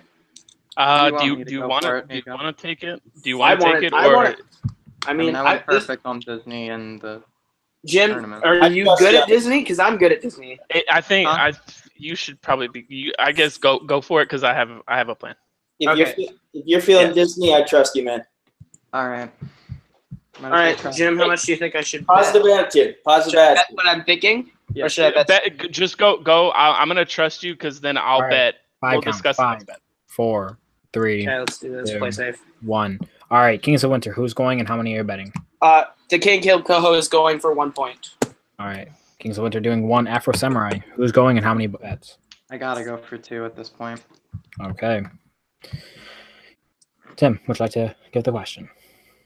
Do you want to take it? Do you want to take it? I mean, I went perfect on Disney and the Jim, tournament. are you good at Disney? Because I'm good at Disney. I think Huh? you should probably be. I guess go for it because I have a plan. If you're feeling Disney, I trust you, man. All right. All right, Jim, how much do you think I should Positive bet? attitude. Positive Should I bet attitude. what I'm picking? Yeah. Or should I bet? Just go. I'm gonna trust you because then I'll All right. bet. 5 We'll count. discuss 5, the next bet. 4, 3, Okay, let's do this. 2, Play safe. 1. All right, Kings of Winter. Who's going and how many are you betting? The King Caleb Koho is going for 1 point. All right, Kings of Winter doing 1. Afro Samurai. Who's going and how many bets? I gotta go for 2 at this point. Okay. Tim, would you like to give the question?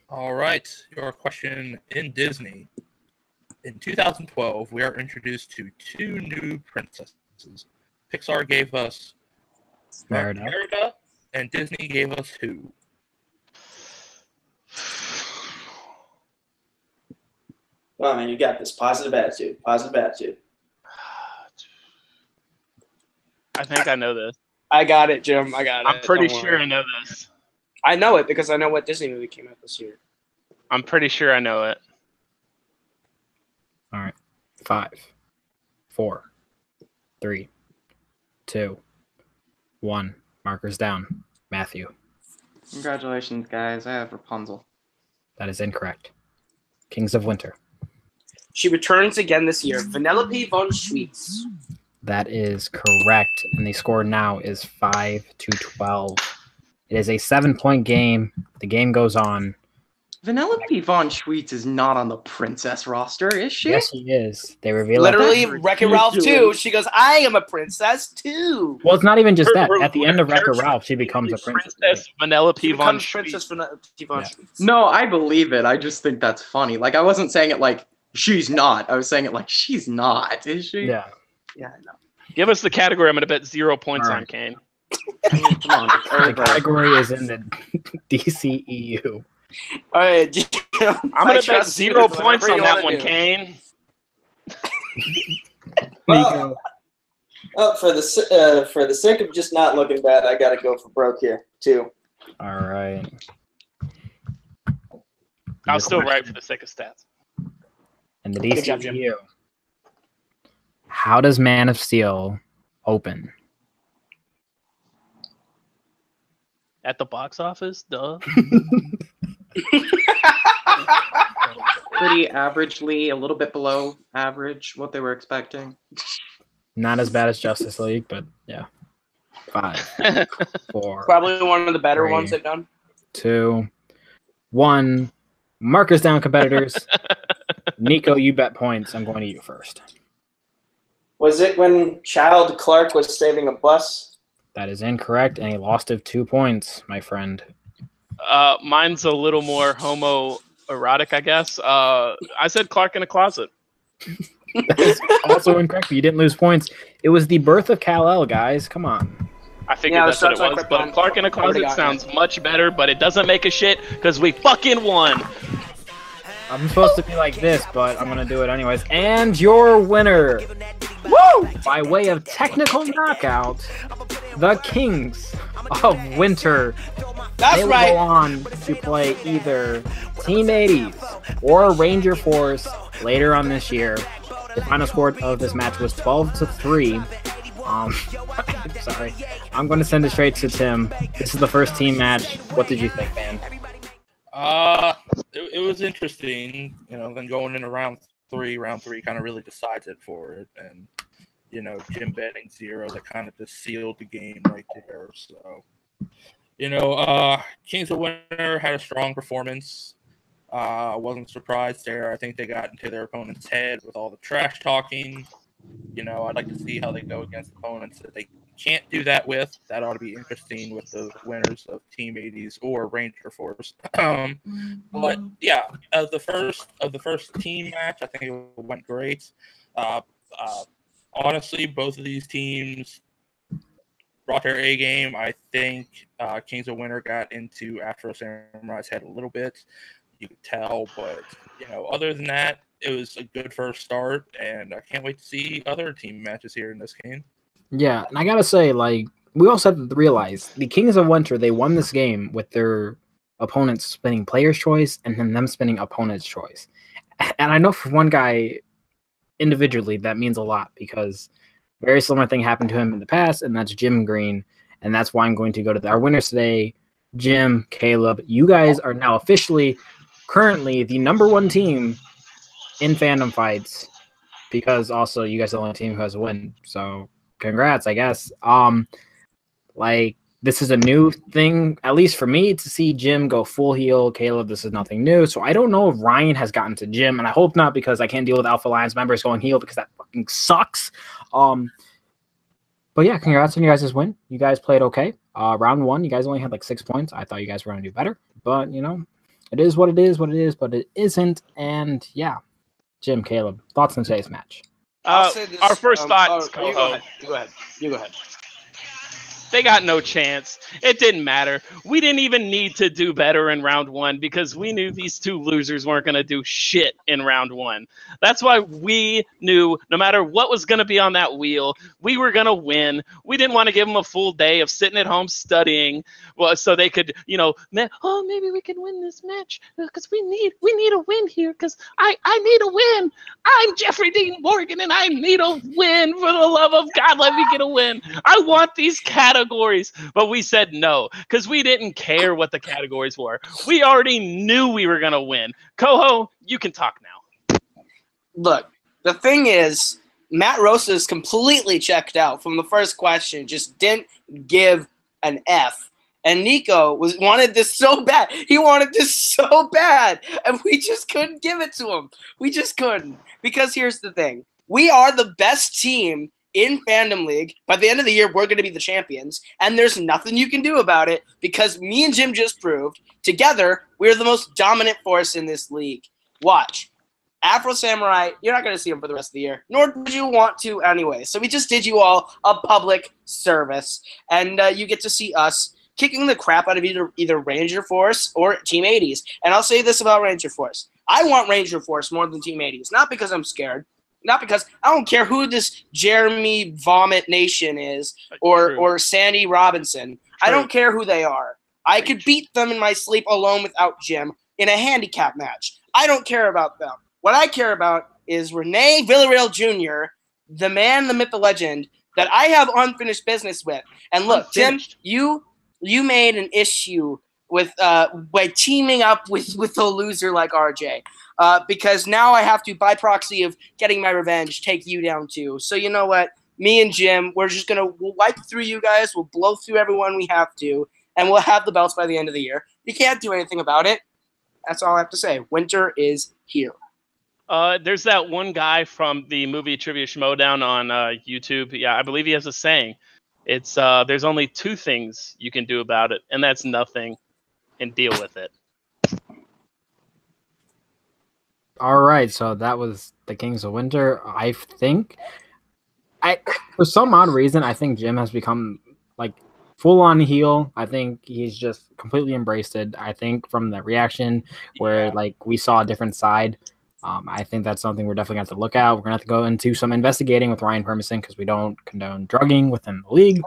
All right. Your question in Disney. In 2012, we are introduced to 2 new princesses. Pixar gave us Merida, and Disney gave us who? Well, man, you got this. Positive attitude. Positive attitude. I think I know this. I got it, Jim. I got it. I'm pretty Don't sure worry. I know this. I know it because I know what Disney movie came out this year. I'm pretty sure I know it. All right. 5, 4, 3, 2, 1. Markers down. Matthew. Congratulations, guys. I have Rapunzel. That is incorrect. Kings of Winter. She returns again this year. Vanellope von Schweetz. That is correct. And the score now is 5-12. It is a 7-point game. The game goes on. Vanellope von Schweetz is not on the princess roster, is she? Yes, he is. They reveal Literally, it. Wreck-It Ralph too. She goes, I am a princess too. Well, it's not even just that. At the end of Wreck-It Ralph, she becomes a princess. Princess Vanellope She von becomes Princess Vanellope von Yeah. Schweetz. No, I believe it. I just think that's funny. Like, I wasn't saying it like, she's not. I was saying it like, she's not, is she? Yeah. Yeah, I know. Give us the category. I'm going to bet 0 points All on right. Kane. I mean, come on. It's The over. category is in the DCEU. All right, I'm going to bet 0 points on that one, Kane. Nico. Well, for the sake of just not looking bad, I got to go for broke here too. All right. I'll still write for the sake of stats. And the Good job, Jim. DCEU. How does Man of Steel open? At the box office? Duh. Pretty averagely, a little bit below average, what they were expecting. Not as bad as Justice League, but yeah. 5, 4, Probably one of the better 3, ones they've done. 2, 1. Markers down, competitors. Nico, you bet points. I'm going to you first. Was it when Child Clark was saving a bus? That is incorrect, and he lost of 2 points, my friend. Mine's a little more homoerotic, I guess. I said Clark in a closet. That is also incorrect, but you didn't lose points. It was the birth of Kal-El, guys. Come on. I figured that's what it was, but Clark in a closet sounds much better, but it doesn't make a shit because we fucking won. I'm supposed to be like this, but I'm going to do it anyways. And your winner, woo! By way of technical knockout, the Kings of Winter. That's they will right. go on to play either Team 80s or Ranger Force later on this year. The final score of this match was 12-3. Sorry. I'm going to send it straight to Tim. This is the first team match. What did you think, man? It was interesting, then going into round three kind of really decides it for it. And, Jim betting 0, that kind of just sealed the game right there. So, Kings of Winter had a strong performance. Wasn't surprised there. I think they got into their opponent's head with all the trash talking. I'd like to see how they go against opponents that they can't do that with. That ought to be interesting with the winners of Team 80s or Ranger Force. But yeah, the first team match, I think it went great. Honestly, both of these teams brought their A game. I think Kings of Winter got into Afro Samurai's head a little bit. You could tell, but other than that, it was a good first start, and I can't wait to see other team matches here in this game. Yeah, and I gotta say, we also have to realize the Kings of Winter, they won this game with their opponents spinning player's choice and then them spinning opponent's choice. And I know for one guy individually that means a lot because a very similar thing happened to him in the past, and that's Jim Green. And that's why I'm going to go to our winners today, Jim, Kaleb. You guys are now officially currently the #1 team in Fandom Fights, because also you guys are the only team who has a win. So congrats, I guess. This is a new thing, at least for me, to see Jim go full heel. Kaleb, this is nothing new. So I don't know if Ryan has gotten to Jim, and I hope not, because I can't deal with Alpha Alliance members going heel because that fucking sucks. But yeah, congrats on you guys' win. You guys played okay. Round 1, you guys only had 6 points. I thought you guys were going to do better, but it is what it is, but it isn't. And yeah, Jim, Kaleb, thoughts on today's match? Our first thoughts. You go ahead. They got no chance. It didn't matter. We didn't even need to do better in round 1 because we knew these 2 losers weren't going to do shit in round 1. That's why we knew no matter what was going to be on that wheel, we were going to win. We didn't want to give them a full day of sitting at home studying, so they could, maybe we can win this match because we need a win here because I need a win. I'm Jeffrey Dean Morgan and I need a win. For the love of God, let me get a win. I want these categories, but we said no because we didn't care what the categories were. We already knew we were going to win. Koho, you can talk now. Look, the thing is, Matt Rosa is completely checked out from the first question, just didn't give an F. And Nico wanted this so bad. He wanted this so bad, and we just couldn't give it to him. We just couldn't. Because here's the thing. We are the best team in Fandom League. By the end of the year, we're going to be the champions, and there's nothing you can do about it because me and Jim just proved, together, we're the most dominant force in this league. Watch. Afro Samurai, you're not going to see them for the rest of the year, nor did you want to anyway. So we just did you all a public service, and you get to see us kicking the crap out of either Ranger Force or Team 80s. And I'll say this about Ranger Force. I want Ranger Force more than Team 80s, not because I'm scared, not because I don't care who this Jeremy Vomit Nation is or Sandy Robinson. I don't care who they are. I could beat them in my sleep alone without Jim in a handicap match. I don't care about them. What I care about is Rene Villarreal Jr., the man, the myth, the legend, that I have unfinished business with. And look, Tim, you made an issue with by teaming up with a loser like RJ. Because now I have to, by proxy of getting my revenge, take you down too. So you know what? Me and Jim, we'll wipe through you guys. We'll blow through everyone we have to, and we'll have the belts by the end of the year. You can't do anything about it. That's all I have to say. Winter is here. There's that one guy from the movie Trivia Schmodown on YouTube. Yeah, I believe he has a saying. It's there's only two things you can do about it, and that's nothing, and deal with it. All right, so that was the Kings of Winter. I think, for some odd reason, I think Jim has become like full on heel. I think he's just completely embraced it. I think from the reaction where like we saw a different side. I think that's something we're definitely going to have to look at. We're going to have to go into some investigating with Ryan Permison because we don't condone drugging within the league.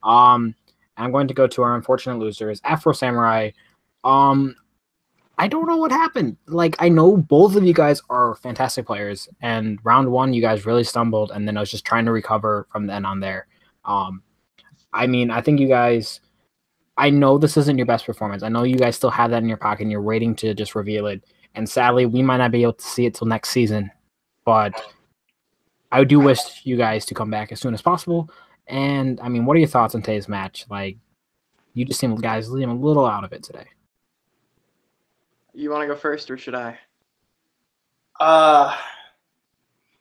I'm going to go to our unfortunate losers, Afro Samurai. I don't know what happened. Like, I know both of you guys are fantastic players, and round one, you guys really stumbled, and then I was just trying to recover from then on there. I mean, I think you guys, I know this isn't your best performance. I know you guys still have that in your pocket, and you're waiting to just reveal it. And sadly, we might not be able to see it till next season, but I do wish you guys to come back as soon as possible. And, I mean, what are your thoughts on today's match? Like, you just seem guys leaving a little out of it today. You want to go first, or should I?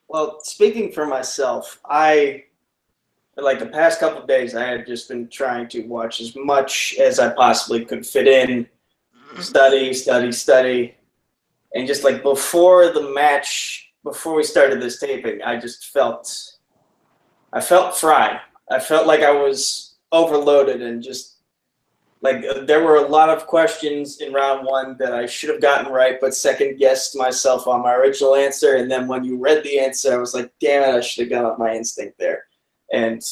Well, speaking for myself, like the past couple of days, I had just been trying to watch as much as I possibly could fit in, study. And just like before the match, before we started this taping, I felt fried. I felt like I was overloaded and just like there were a lot of questions in round one that I should have gotten right, but second guessed myself on my original answer. And then when you read the answer, I was like, damn it, I should have gone with my instinct there. And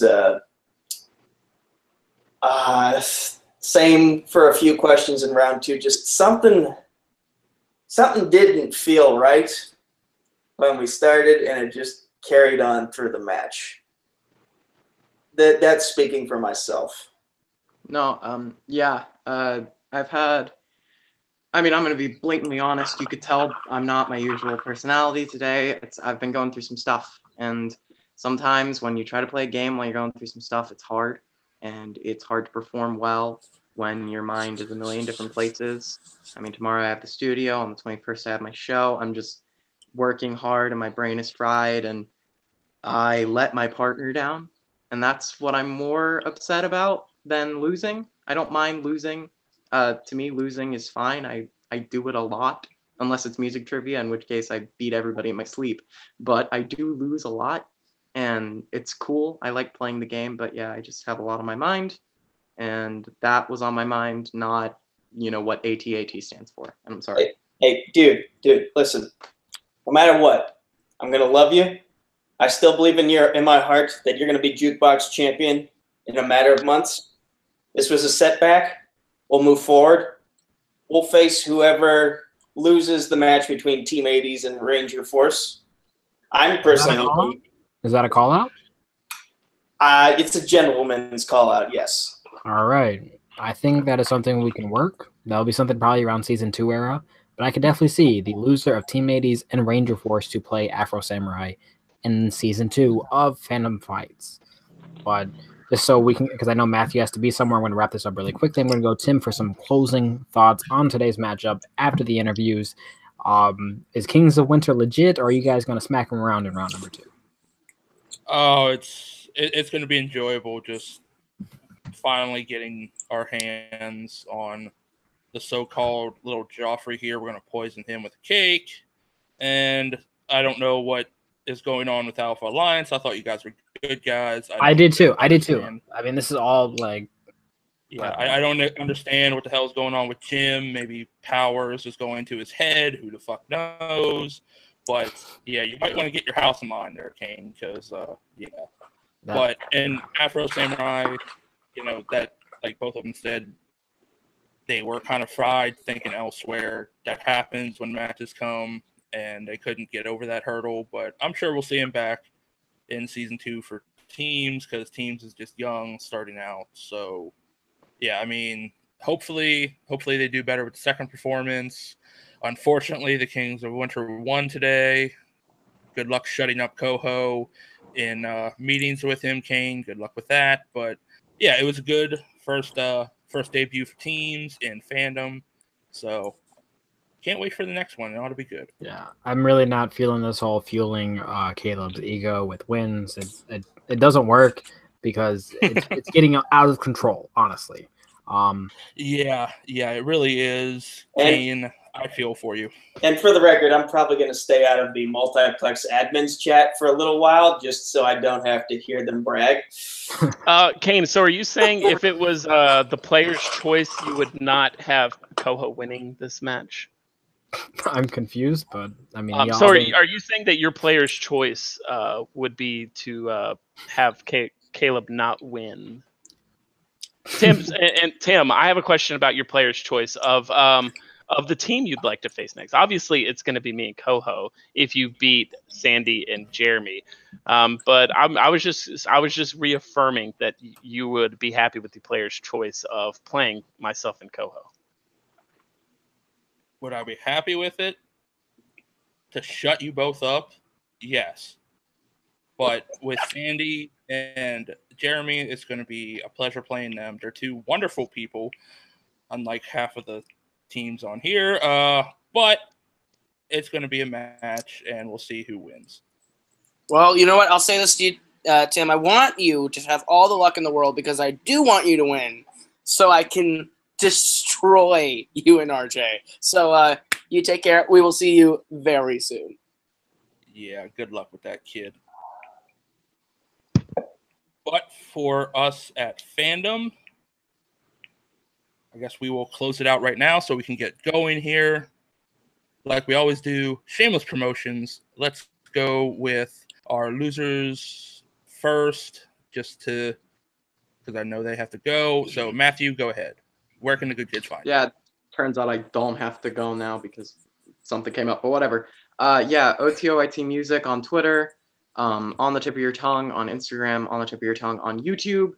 same for a few questions in round two. Just something didn't feel right when we started, and it just carried on through the match. That's speaking for myself. No, yeah. I've had. I mean, I'm going to be blatantly honest. You could tell I'm not my usual personality today. I've been going through some stuff, and sometimes when you try to play a game while you're going through some stuff, it's hard, and it's hard to perform well when your mind is a million different places. I mean, tomorrow I have the studio. On the 21st, I have my show. I'm just working hard, and my brain is fried, and I let my partner down, and that's what I'm more upset about than losing. I don't mind losing. To me, losing is fine. I do it a lot, unless it's music trivia, in which case I beat everybody in my sleep. But I do lose a lot, and it's cool. I like playing the game, but yeah, I just have a lot on my mind, and that was on my mind, not, what ATAT stands for. And I'm sorry. Hey, dude, listen. No matter what, I'm gonna love you. I still believe in my heart that you're gonna be Jukebox champion in a matter of months. This was a setback. We'll move forward. We'll face whoever loses the match between Team 80s and Ranger Force. I'm personally hoping. Is that a call out? It's a gentleman's call out, yes. All right. I think that is something we can work. That'll be something probably around Season 2 era. But I could definitely see the loser of Team 80s and Ranger Force to play Afro Samurai in Season 2 of Fandom Fights. But just so we can, because I know Matthew has to be somewhere, I'm going to wrap this up really quickly. I'm going to go Tim for some closing thoughts on today's matchup after the interviews. Is Kings of Winter legit, or are you guys going to smack them around in round number 2? Oh, it's going to be enjoyable just finally getting our hands on the so-called little Joffrey here. We're going to poison him with a cake. And I don't know what is going on with Alpha Alliance. I thought you guys were good guys. I did too. I mean, this is all like... Yeah, I don't understand what the hell is going on with Jim. Maybe powers is going to his head. Who the fuck knows? But, yeah, you might want to get your house in line there, Kane, because, yeah. But in Afro Samurai, that, like both of them said, they were kind of fried, thinking elsewhere. That happens when matches come, and they couldn't get over that hurdle. But I'm sure we'll see him back in Season 2 for Teams, because Teams is just young, starting out. So, yeah, I mean, hopefully they do better with the second performance. Unfortunately, the Kings of Winter won today. Good luck shutting up Koho in meetings with him, Kane. Good luck with that. But, yeah, it was a good first debut for Teams in Fandom. So, can't wait for the next one. It ought to be good. Yeah, I'm really not feeling this whole fueling Kaleb's ego with wins. It doesn't work because it's getting out of control, honestly. Yeah, it really is. Kane, I feel for you. And for the record, I'm probably going to stay out of the Multiplex admins chat for a little while, just so I don't have to hear them brag. Kane, so are you saying if it was the player's choice, you would not have Koho winning this match? I'm confused, but I mean, are you saying that your player's choice would be to have Kaleb not win? Tim, I have a question about your player's choice of the team you'd like to face next. Obviously, it's going to be me and Koho if you beat Sandy and Jeremy. But I was just reaffirming that you would be happy with the player's choice of playing myself and Koho. Would I be happy with it? To shut you both up? Yes. But with Sandy and Jeremy, it's going to be a pleasure playing them. They're two wonderful people, unlike half of the teams on here. But it's going to be a match, and we'll see who wins. Well, you know what? I'll say this to you, Tim. I want you to have all the luck in the world because I do want you to win so I can destroy you and RJ. So you take care. We will see you very soon. Yeah, good luck with that, kid. But for us at Fandom, I guess we will close it out right now so we can get going here. Like we always do, shameless promotions. Let's go with our losers first, just to because I know they have to go. So Matthew, go ahead. Where can the good kids find you? Yeah, turns out I don't have to go now because something came up, but whatever. Yeah, OTOIT Music on Twitter, On the Tip of Your Tongue on Instagram, On the Tip of Your Tongue on YouTube.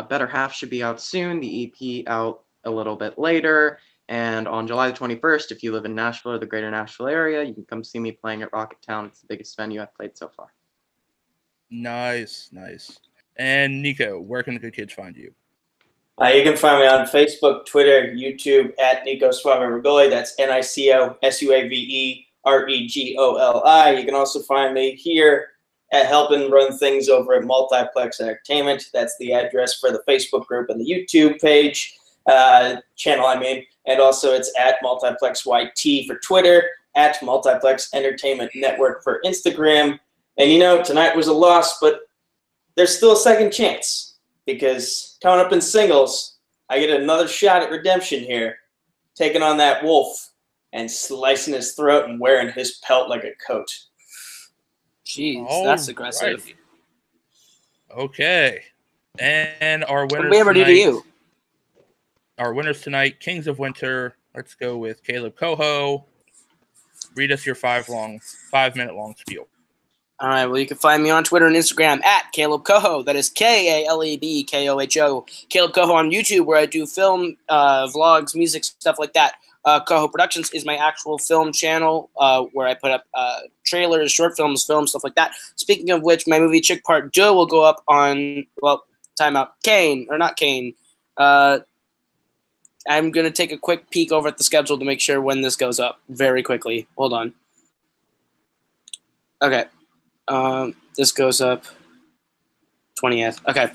Better Half should be out soon. The EP out a little bit later. And on July the 21st, if you live in Nashville or the greater Nashville area, you can come see me playing at Rocket Town. It's the biggest venue I've played so far. Nice. And Nico, where can the good kids find you? You can find me on Facebook, Twitter, YouTube at Nico Suave Regoli. That's NicoSuaveRegoli. You can also find me here at helping run things over at Multiplex Entertainment. That's the address for the Facebook group and the YouTube page, channel, and also it's at Multiplex YT for Twitter, at Multiplex Entertainment Network for Instagram. And you know, tonight was a loss, but there's still a second chance because coming up in singles, I get another shot at redemption here, taking on that wolf and slicing his throat and wearing his pelt like a coat. Jeez, that's aggressive. Right. Okay. And our winners what did we ever do to you? Our winners tonight, Kings of Winter. Let's go with Kaleb Koho. Read us your 5-minute long spiel. All right, well, you can find me on Twitter and Instagram at Kaleb Koho. That is KALEBKOHO. Kaleb Koho on YouTube, where I do film, vlogs, music, stuff like that. Koho Productions is my actual film channel where I put up trailers, short films, stuff like that. Speaking of which, my movie Chick Part 2 will go up on, timeout. Not Kane. I'm going to take a quick peek over at the schedule to make sure when this goes up very quickly. Hold on. Okay. This goes up 20th. Okay.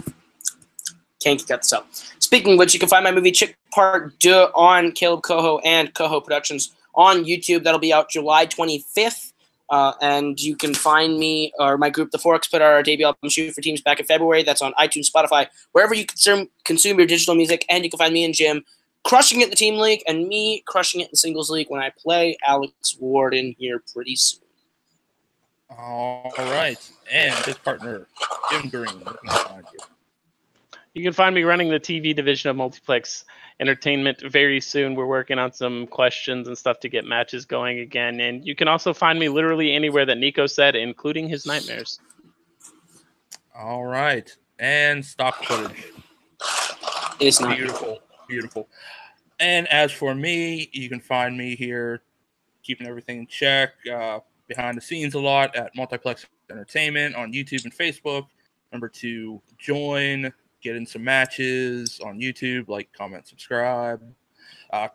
Can't get this up. Speaking of which, you can find my movie Chick Part 2 on Kaleb Koho and Koho Productions on YouTube. That'll be out July 25th. And you can find me or my group, The Forks, put our debut album Shoot for Teams back in February. That's on iTunes, Spotify, wherever you consume your digital music. And you can find me and Jim crushing it in the team league and me crushing it in the singles league when I play Alex Warden here pretty soon. All right. And his partner, Jim Green. You can find me running the TV division of Multiplex Entertainment very soon. We're working on some questions and stuff to get matches going again. And you can also find me literally anywhere that Nico said, including his nightmares. All right. And stock footage. It's not Beautiful. And as for me, you can find me here keeping everything in check, behind the scenes a lot at Multiplex Entertainment on YouTube and Facebook. Remember to join, get in some matches on YouTube, like, comment, subscribe.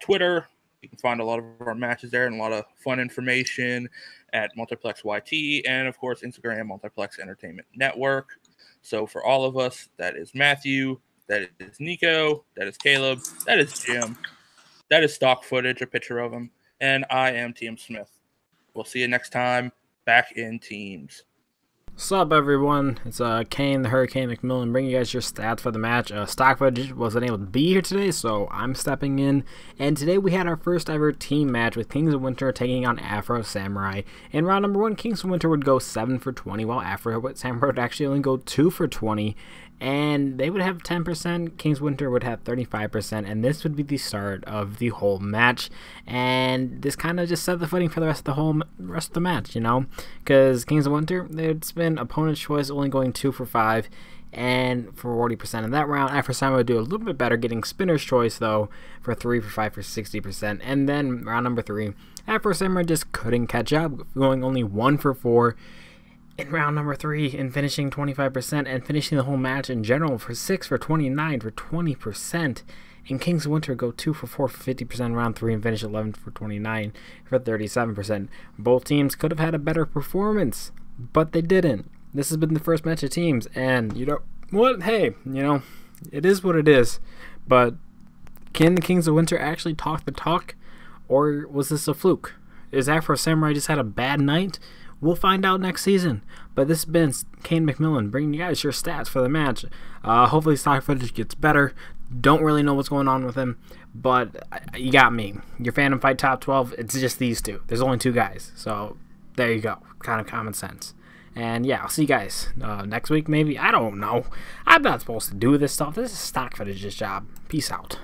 Twitter, You can find a lot of our matches there and a lot of fun information at Multiplex YT and, of course, Instagram, Multiplex Entertainment Network. So for all of us, that is Matthew, that is Nico, that is Kaleb, that is Jim, that is stock footage, a picture of him, and I am TM Smith. We'll see you next time, back in teams. What's up, everyone? It's Kane the Hurricane McMillan bringing you guys your stats for the match. Stock footage wasn't able to be here today, so I'm stepping in. And today we had our first ever team match with Kings of Winter taking on AFRO Samurai. In round number 1, Kings of Winter would go 7 for 20, while AFRO Samurai would actually only go 2 for 20. And they would have 10%, Kings Winter would have 35%, and this would be the start of the whole match. And this kind of just set the footing for the rest of the match, you know, because Kings of Winter, they'd spin opponent's choice, only going 2 for 5, and for 40% in that round. AFRO Samurai would do a little bit better, getting spinner's choice though for 3 for 5 for 60%. And then round number 3, AFRO Samurai just couldn't catch up, going only 1 for 4. In round number 3 and finishing 25% and finishing the whole match in general for 6 for 29 for 20%. And Kings of Winter go 2 for 4 for 50% in round 3 and finish 11 for 29 for 37%. Both teams could have had a better performance, but they didn't. This has been the first match of teams, and you know what? Hey, you know, it is what it is. But can the Kings of Winter actually talk the talk, or was this a fluke? Is AFRO Samurai just had a bad night? We'll find out next season. But this has been Kane McMillan bringing you guys your stats for the match. Hopefully stock footage gets better. Don't really know what's going on with him, but you got me. Your Fandom Fight top 12, it's just these two. There's only 2 guys, so there you go. Kind of common sense. And yeah, I'll see you guys next week maybe. I don't know. I'm not supposed to do this stuff. This is stock footage's job. Peace out.